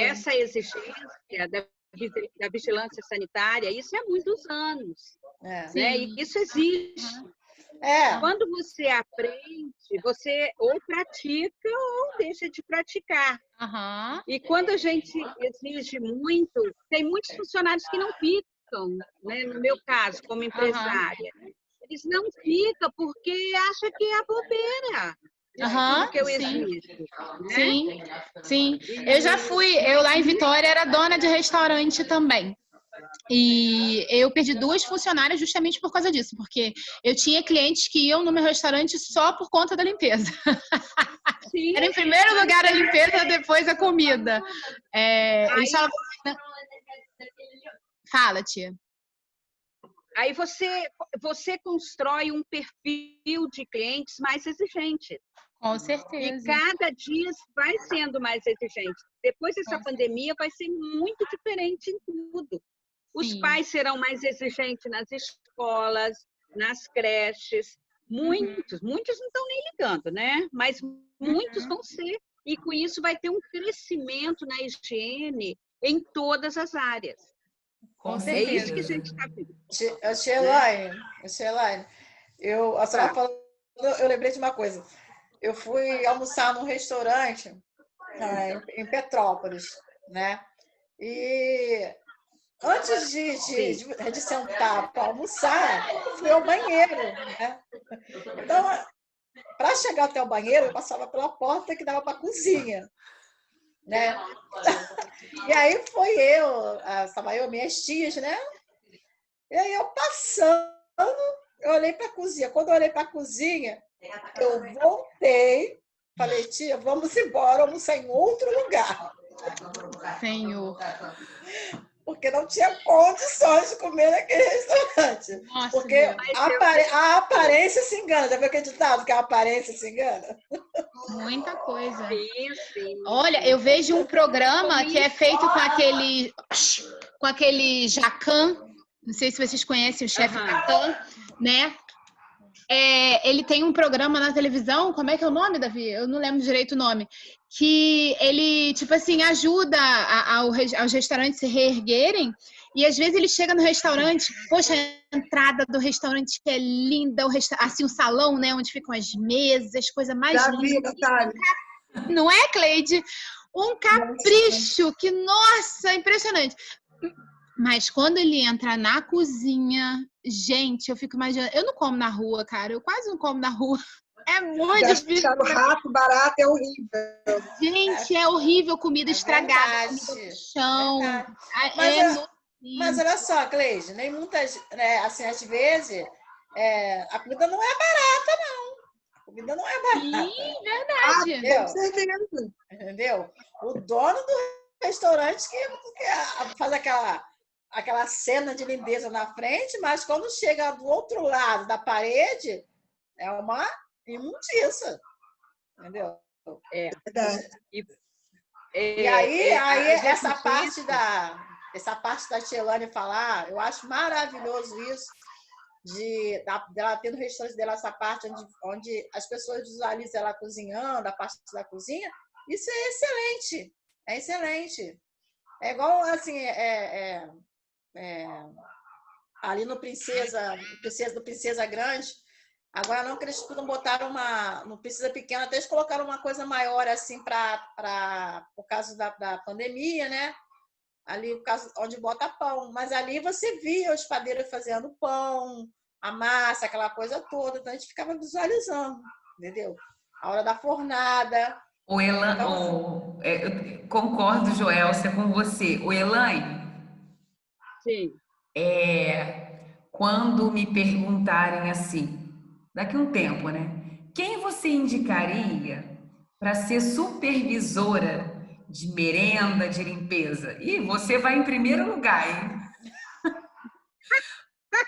essa exigência da vigilância sanitária, isso é há muitos anos. Né? E isso existe. Quando você aprende, você ou pratica ou deixa de praticar. E quando a gente exige muito, tem muitos funcionários que não ficam, né? No meu caso, como empresária. Eles não ficam porque acham que é a bobeira. Que eu exijo, né? Sim. Eu lá em Vitória era dona de restaurante também. E eu perdi 2 funcionárias justamente por causa disso, porque eu tinha clientes que iam no meu restaurante só por conta da limpeza. Sim. Era em primeiro lugar a limpeza, depois a comida. Fala, tia. Aí você constrói um perfil de clientes mais exigente. Com certeza. E cada dia vai sendo mais exigente. Depois dessa pandemia vai ser muito diferente em tudo. Os pais serão mais exigentes nas escolas, nas creches. Muitos não estão nem ligando, né? Mas muitos vão ser. E com isso vai ter um crescimento na higiene em todas as áreas. Com certeza. É isso que a gente está vendo. Sheila, eu lembrei de uma coisa. Eu fui almoçar num restaurante em Petrópolis, né? E antes de sentar para almoçar, fui ao banheiro, né? Então, para chegar até o banheiro, eu passava pela porta que dava para a cozinha, né? E aí estava eu, minhas tias, né? E aí eu passando, eu olhei para a cozinha. Quando eu olhei para a cozinha, eu voltei, falei, tia, vamos embora, almoçar em outro lugar. Senhor. Porque não tinha condições de comer naquele restaurante. Nossa, porque a aparência se engana. Já viu aquele ditado que a aparência se engana? Muita coisa. Sim. Olha, eu vejo um programa que é feito com aquele Jacan. Não sei se vocês conhecem o chefe Jacan, né? Ele tem um programa na televisão, como é que é o nome, Davi? Eu não lembro direito o nome. Que ele, tipo assim, ajuda aos restaurantes se reerguerem. E às vezes ele chega no restaurante, poxa, a entrada do restaurante é linda, assim, o salão, né, onde ficam as mesas, coisa mais linda. Não é, Cleide? Um capricho que, nossa, impressionante. Mas quando ele entra na cozinha, gente, eu fico imaginando. Eu não como na rua, cara. Eu quase não como na rua. É muito difícil. No rato, barato, é horrível. Gente, é horrível comida estragada, comida no chão. Mas olha só, Cleide, nem muitas, né, assim, às vezes, a comida não é barata, não. A comida não é barata. Sim, verdade. Com certeza. Entendeu? O dono do restaurante que faz aquela cena de lindeza na frente, mas quando chega do outro lado da parede, é uma imundiça. entendeu? Verdade. E aí a gente essa pensa- parte da Tielane falar, eu acho maravilhoso isso, dela ter no restaurante dela essa parte onde as pessoas visualizam ela cozinhando, a parte da cozinha. Isso é excelente, é excelente. É igual, assim, ali no Princesa Grande, agora não que eles não botaram no Princesa Pequena, até eles colocaram uma coisa maior, assim, por causa da pandemia, né? Ali, o caso onde bota pão. Mas ali você via os padeiros fazendo pão, a massa, aquela coisa toda. Então, a gente ficava visualizando, entendeu? A hora da fornada. O Elan, Então, eu concordo, Joelcia, com você. O Elaine, Sim. quando me perguntarem assim, daqui a um tempo, né? Quem você indicaria para ser supervisora de merenda, de limpeza? E você vai em primeiro lugar, hein?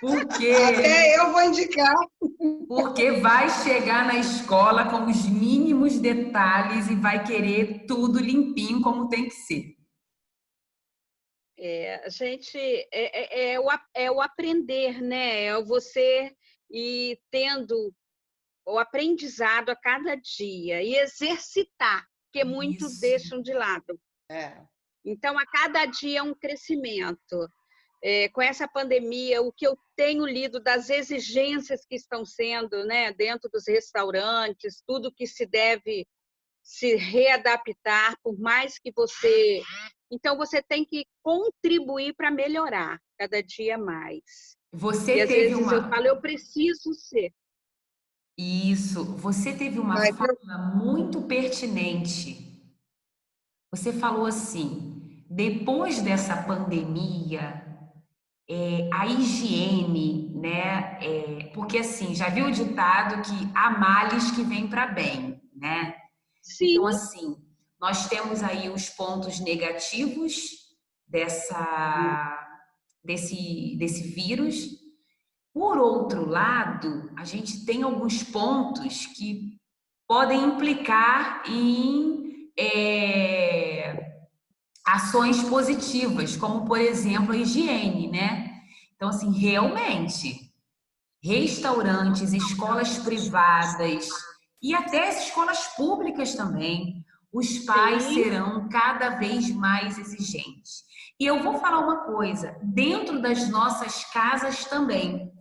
Até eu vou indicar. Porque vai chegar na escola com os mínimos detalhes e vai querer tudo limpinho como tem que ser. A gente é o aprender, né? É o você ir tendo o aprendizado a cada dia e exercitar, porque muitos Isso. deixam de lado. Então, a cada dia é um crescimento. Com essa pandemia, o que eu tenho lido das exigências que estão sendo, né, dentro dos restaurantes, tudo que se deve se readaptar, por mais que você... Então, você tem que contribuir para melhorar cada dia mais. Você E às teve vezes eu falo, eu preciso ser. Isso, você teve uma Mas fala muito pertinente. Você falou assim, depois dessa pandemia, a higiene, né? Porque assim, já viu o ditado que há males que vêm para bem, né? Sim, Então, assim, nós temos aí os pontos negativos desse vírus. Por outro lado, a gente tem alguns pontos que podem implicar em ações positivas, como, por exemplo, a higiene, né? Então, assim, realmente, restaurantes, escolas privadas e até as escolas públicas também, os pais Sim. serão cada vez mais exigentes. E eu vou falar uma coisa, dentro das nossas casas também,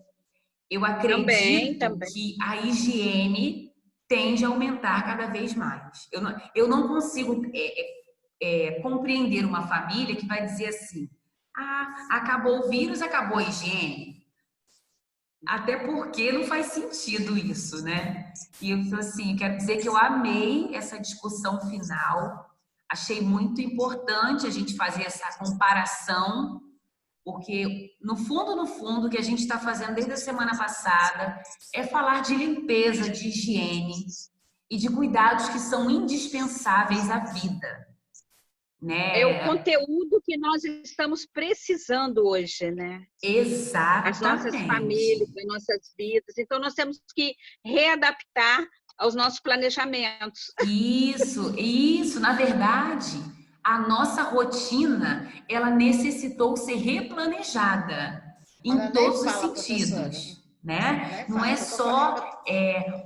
eu acredito Também. que a higiene tende a aumentar cada vez mais. Eu não consigo compreender uma família que vai dizer assim: ah, acabou o vírus, acabou a higiene. Até porque não faz sentido isso, né? E eu, assim, quero dizer que eu amei essa discussão final. Achei muito importante a gente fazer essa comparação, porque no fundo, o que a gente está fazendo desde a semana passada é falar de limpeza, de higiene e de cuidados que são indispensáveis à vida, né? É o conteúdo que nós estamos precisando hoje, né? As nossas famílias, Exatamente. as nossas vidas. Então, nós temos que readaptar aos nossos planejamentos. Isso. Na verdade, a nossa rotina, ela necessitou ser replanejada em todos os sentidos, né? Não é só...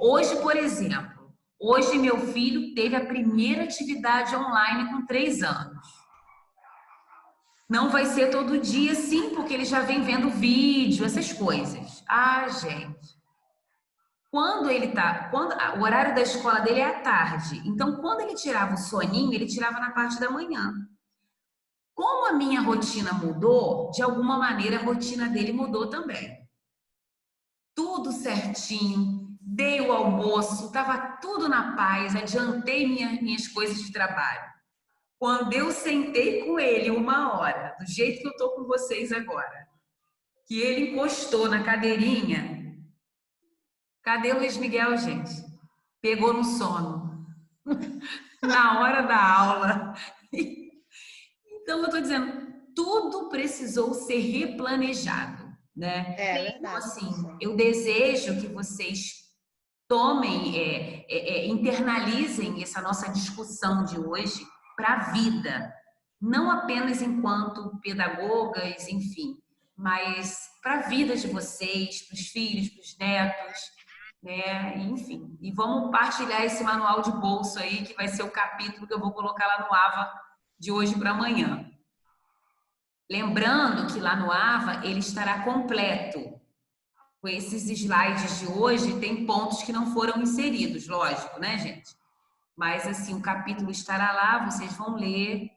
hoje, por exemplo, hoje meu filho teve a primeira atividade online com 3 anos. Não vai ser todo dia, sim, porque ele já vem vendo vídeo, essas coisas. Ah, gente. O horário da escola dele é à tarde. Então, quando ele tirava o soninho, ele tirava na parte da manhã. Como a minha rotina mudou, de alguma maneira a rotina dele mudou também. Tudo certinho, dei o almoço, estava tudo na paz, adiantei minhas coisas de trabalho. Quando eu sentei com ele 1 hora, do jeito que eu estou com vocês agora, que ele encostou na cadeirinha, cadê o Luiz Miguel, gente? Pegou no sono. Na hora da aula. Então, eu estou dizendo, tudo precisou ser replanejado, né? verdade. Então, assim, eu desejo que vocês tomem, internalizem essa nossa discussão de hoje para a vida, não apenas enquanto pedagogas, enfim, mas para a vida de vocês, para os filhos, para os netos, né? Enfim, e vamos partilhar esse manual de bolso aí, que vai ser o capítulo que eu vou colocar lá no AVA de hoje para amanhã. Lembrando que lá no AVA ele estará completo. Com esses slides de hoje, tem pontos que não foram inseridos, lógico, né, gente? Mas, assim, o capítulo estará lá, vocês vão ler,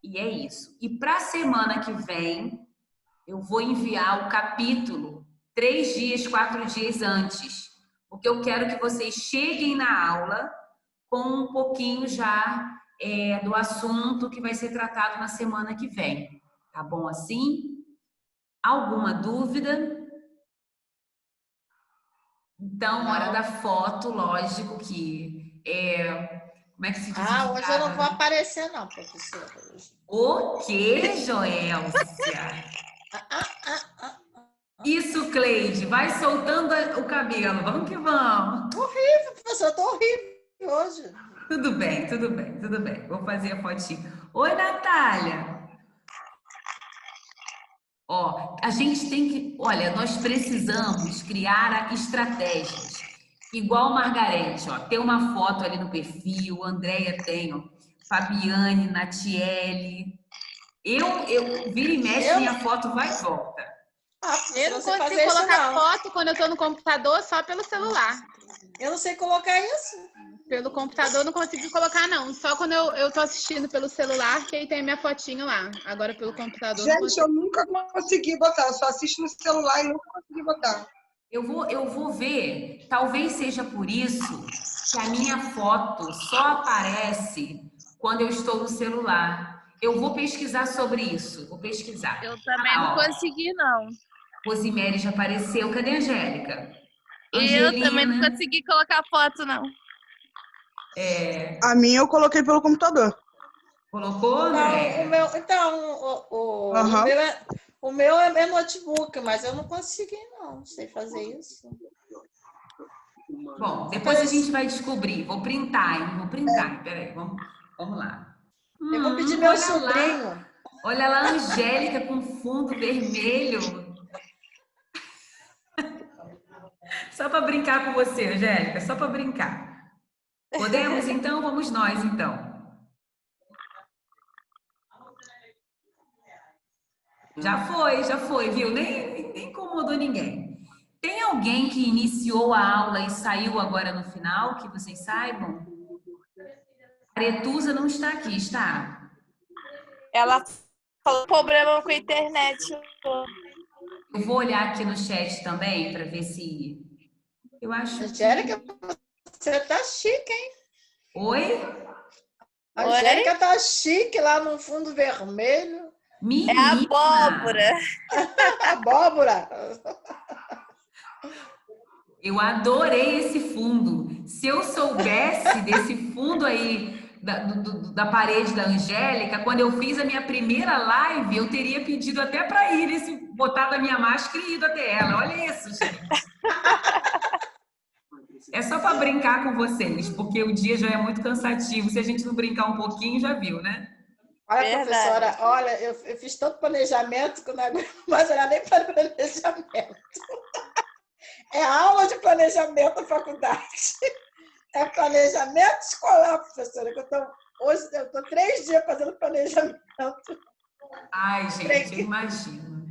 e é isso. E para a semana que vem, eu vou enviar o capítulo 3 dias, 4 dias antes, porque eu quero que vocês cheguem na aula com um pouquinho já do assunto que vai ser tratado na semana que vem. Tá bom assim? Alguma dúvida? Então, hora da foto, lógico que como é que se diz? Hoje eu não vou aparecer, não, professora. O quê, Joelcia? Isso, Cleide, vai soltando o cabelo. Vamos que vamos. Horrível, professora, eu tô horrível hoje. Tudo bem, tudo bem, tudo bem. Vou fazer a fotinha. Oi, Natália. Ó, a gente tem que... Olha, nós precisamos criar estratégias. Igual Margarete, ó. Tem uma foto ali no perfil, Andréia tem, ó. Fabiane, Natiele. Eu vira e mexe, minha foto vai e volta. Eu não consigo colocar foto quando eu tô no computador, só pelo celular. Eu não sei colocar isso. Pelo computador não consigo colocar, não. Só quando eu tô assistindo pelo celular, que aí tem a minha fotinho lá. Agora pelo computador. Gente, eu nunca consegui botar. Eu só assisto no celular e nunca consegui botar. Eu vou ver. Talvez seja por isso que a minha foto só aparece quando eu estou no celular. Eu vou pesquisar sobre isso. Vou pesquisar. Eu também não consegui, não. Rosimere já apareceu. Cadê a Angélica? Eu também não consegui colocar foto, não. A minha eu coloquei pelo computador. Colocou, André? O meu é notebook, mas eu não consegui, não sei fazer isso. Bom, depois a gente vai descobrir. Vou printar, hein? Vou printar. Peraí, vamos lá. Eu vou pedir meu sobrinho. Olha lá a Angélica com fundo vermelho. Só para brincar com você, Angélica, só para brincar. Podemos, então? Vamos nós, então. Já foi, viu? Nem incomodou ninguém. Tem alguém que iniciou a aula e saiu agora no final, que vocês saibam? A Aretusa não está aqui, está? Ela falou problema com a internet. Eu vou olhar aqui no chat também para ver se... Eu acho Angélica, você tá chique, hein? Oi? A Angélica tá chique lá no fundo vermelho. Menina. É a abóbora. Abóbora. Eu adorei esse fundo. Se eu soubesse desse fundo aí da parede da Angélica, quando eu fiz a minha primeira live, eu teria pedido até para ir, botado a minha máscara e ido até ela. Olha isso, gente. É só para brincar com vocês, porque o dia já é muito cansativo. Se a gente não brincar um pouquinho, já viu, né? Olha, professora, olha, eu fiz tanto planejamento que não aguento mais olhar nem para planejamento. É aula de planejamento da faculdade. É planejamento escolar, professora. Hoje eu estou 3 dias fazendo planejamento. Ai, gente, eu imagino.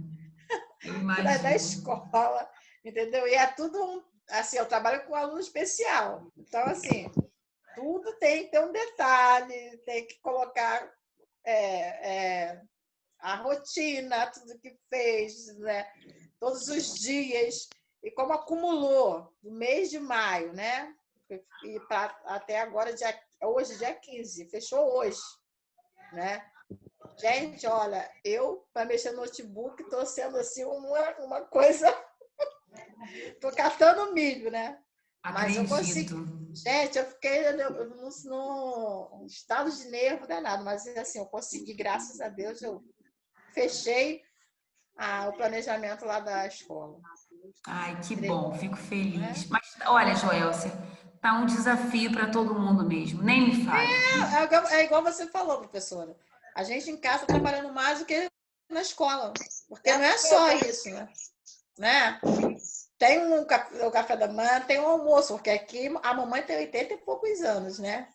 Da escola, entendeu? E é tudo assim, eu trabalho com aluno especial. Então, assim, tudo tem que ter um detalhe, tem que colocar a rotina, tudo que fez, né? Todos os dias. E como acumulou no mês de maio, né? E até agora, hoje, dia 15, fechou hoje, né? Gente, olha, eu, para mexer no notebook, estou sendo assim uma coisa... Estou catando milho, né? Mas eu consigo. Gente, eu fiquei num estado de nervo danado, mas assim, eu consegui, graças a Deus, eu fechei o planejamento lá da escola. Ai, que bom, fico feliz. Mas olha, Joelcia, tá um desafio para todo mundo mesmo. Nem me fale. É igual você falou, professora. A gente em casa tá trabalhando mais do que na escola. Porque não é só isso, né? Tem o café da manhã, tem o almoço, porque aqui a mamãe tem 80 e poucos anos, né?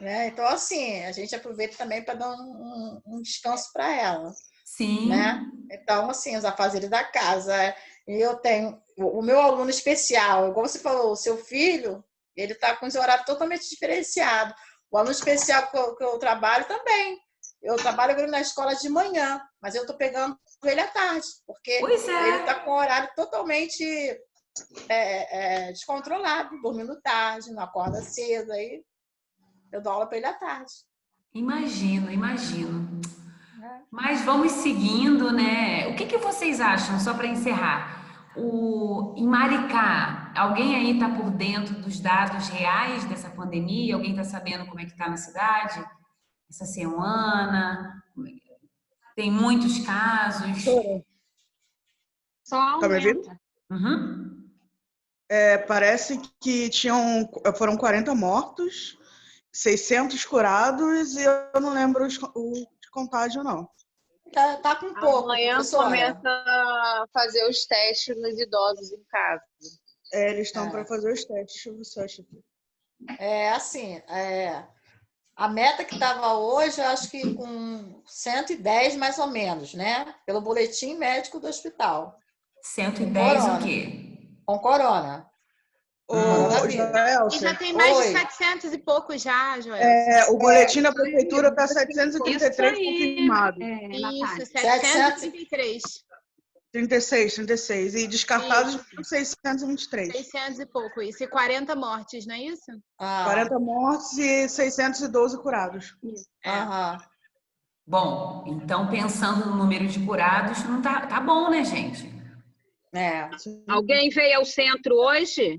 Então, assim, a gente aproveita também para dar um descanso para ela. Sim. Né? Então, assim, os afazeres da casa. E eu tenho o meu aluno especial, igual você falou, o seu filho, ele está com os horários totalmente diferenciados. O aluno especial que eu trabalho também. Eu trabalho agora na escola de manhã, mas eu estou pegando ele à tarde, porque ele está com o horário totalmente descontrolado, dormindo tarde, não acorda cedo, aí eu dou aula para ele à tarde. Imagino. Mas vamos seguindo, né? O que vocês acham, só para encerrar? Em Maricá, alguém aí está por dentro dos dados reais dessa pandemia? Alguém está sabendo como é que está na cidade? Essa semana? Tem muitos casos? Só aumenta. Uhum. Parece que foram 40 mortos, 600 curados e eu não lembro o contágio, não. Tá com pouco, Amanhã professora. começa a fazer os testes nos idosos em casa. Eles estão para fazer os testes, deixa eu ver se eu acho aqui. A meta que estava hoje, eu acho que com 110 mais ou menos, né? Pelo boletim médico do hospital. 110 o quê? Com corona. E já tem mais de 700 e pouco já, Joel. O boletim da prefeitura está 733 confirmados. Isso, 733. 36. E descartados 623. 600 e pouco, isso. E 40 mortes, não é isso? 40 mortes e 612 curados. Bom, então pensando no número de curados, não tá bom, né, gente? Alguém veio ao centro hoje?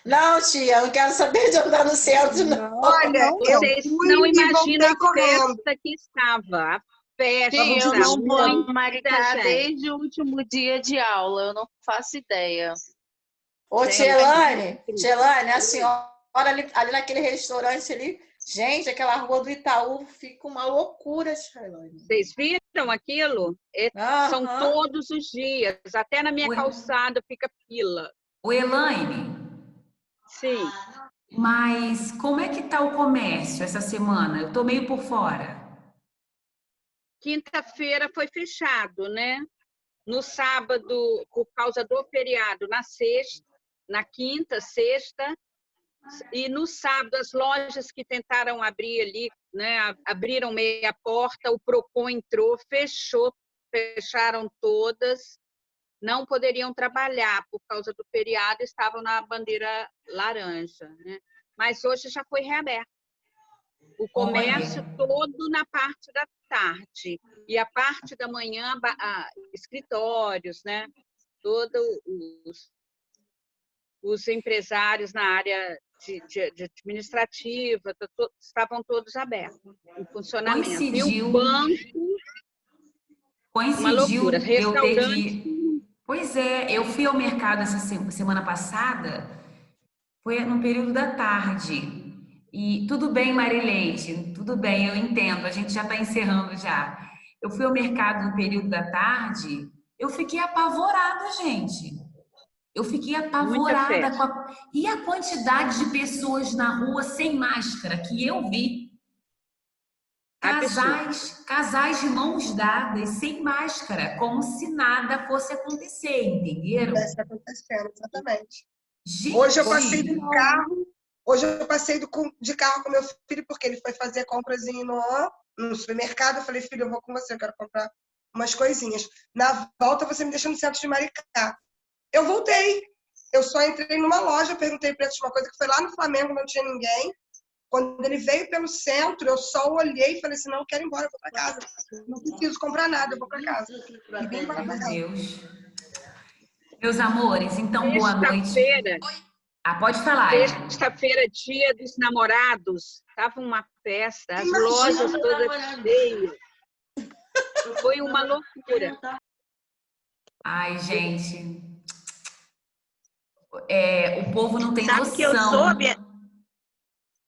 Não, tia, não quero saber de andar no centro, não. Olha, vocês não imaginam a festa que estava. A festa. Sim, eu não vou em Maricá desde o último dia de aula, eu não faço ideia. Ô, Tielane, a senhora ali naquele restaurante ali, gente, aquela rua do Itaú fica uma loucura, Tielane. Vocês viram aquilo? São todos os dias, até na minha calçada fica fila. O Elaine? Sim. Mas como é que tá o comércio essa semana? Eu tô meio por fora. Quinta-feira foi fechado, né? No sábado, por causa do feriado, na quinta, sexta, e no sábado as lojas que tentaram abrir ali, né, abriram meia porta, o Procon entrou, fecharam todas, não poderiam trabalhar por causa do feriado, estavam na bandeira laranja, né? Mas hoje já foi reaberto. O comércio todo na parte da tarde e a parte da manhã, escritórios, né? Todos os empresários na área de administrativa estavam todos abertos, em funcionamento. E o banco, uma loucura. Restaurante. Pois é, eu fui ao mercado essa semana passada, foi no período da tarde. E tudo bem, Marileide, tudo bem, eu entendo, a gente já está encerrando já. Eu fui ao mercado no período da tarde, eu fiquei apavorada, gente. Eu fiquei apavorada E a quantidade de pessoas na rua sem máscara que eu vi. Casais de mãos dadas, sem máscara, como se nada fosse acontecer, entenderam? Estivesse acontecendo, exatamente. Gente. Hoje eu passei de carro com meu filho, porque ele foi fazer compras no supermercado. Eu falei, filho, eu vou com você, eu quero comprar umas coisinhas. Na volta, você me deixa no centro de Maricá. Eu voltei. Eu só entrei numa loja, perguntei o preço de uma coisa que foi lá no Flamengo, não tinha ninguém. Quando ele veio pelo centro, eu só olhei e falei assim, não, eu quero ir embora, eu vou para casa. Não preciso comprar nada, eu vou para casa. E vim embora para casa. Meu Deus. Meus amores, então boa noite. Pode falar. Sexta-feira, dia dos namorados, estava uma festa, as lojas todas cheias. Foi uma loucura. Ai, gente. o povo não tem Sabe noção. que eu soube,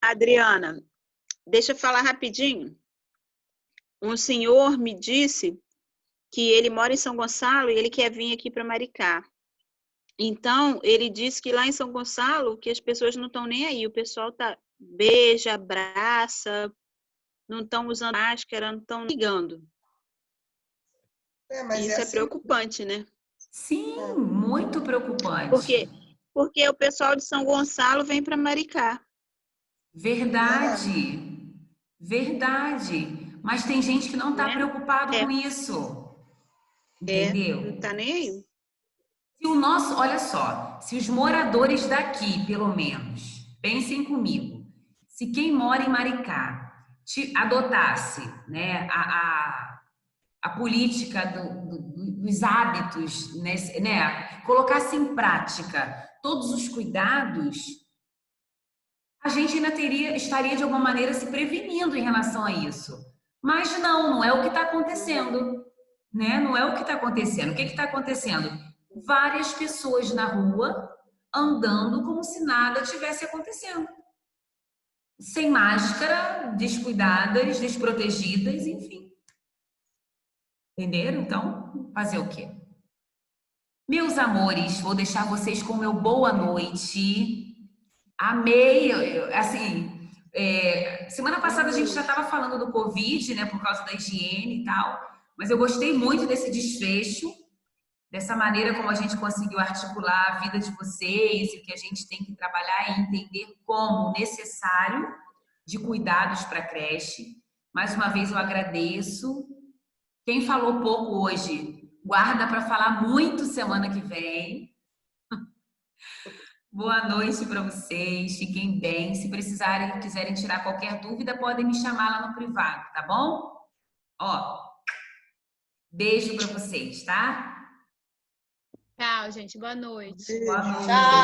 Adriana? Deixa eu falar rapidinho. Um senhor me disse que ele mora em São Gonçalo e ele quer vir aqui para Maricá. Então, ele disse que lá em São Gonçalo, que as pessoas não estão nem aí. O pessoal beija, abraça, não estão usando máscara, não estão ligando. Mas isso é assim, preocupante, né? Sim, muito preocupante. Porque o pessoal de São Gonçalo vem para Maricá. Verdade. Verdade. Mas tem gente que não está preocupado com isso. Entendeu? Não está nem aí. Se olha só, se os moradores daqui, pelo menos, pensem comigo, se quem mora em Maricá adotasse, né, a política dos hábitos, né, colocasse em prática todos os cuidados, a gente ainda estaria de alguma maneira se prevenindo em relação a isso. Mas não é o que está acontecendo, né? Não é o que está acontecendo. O que está acontecendo? Várias pessoas na rua andando como se nada tivesse acontecendo. Sem máscara, descuidadas, desprotegidas, enfim. Entenderam? Então, fazer o quê? Meus amores, vou deixar vocês com meu boa noite. Amei, assim, semana passada a gente já estava falando do Covid, né, por causa da higiene e tal, mas eu gostei muito desse desfecho, dessa maneira como a gente conseguiu articular a vida de vocês e o que a gente tem que trabalhar e entender como necessário de cuidados para a creche. Mais uma vez eu agradeço. Quem falou pouco hoje, guarda para falar muito semana que vem. Boa noite para vocês, fiquem bem. Se precisarem, quiserem tirar qualquer dúvida, podem me chamar lá no privado, tá bom? Ó, beijo para vocês, tá? Tchau, gente. Boa noite. Boa noite. Tchau.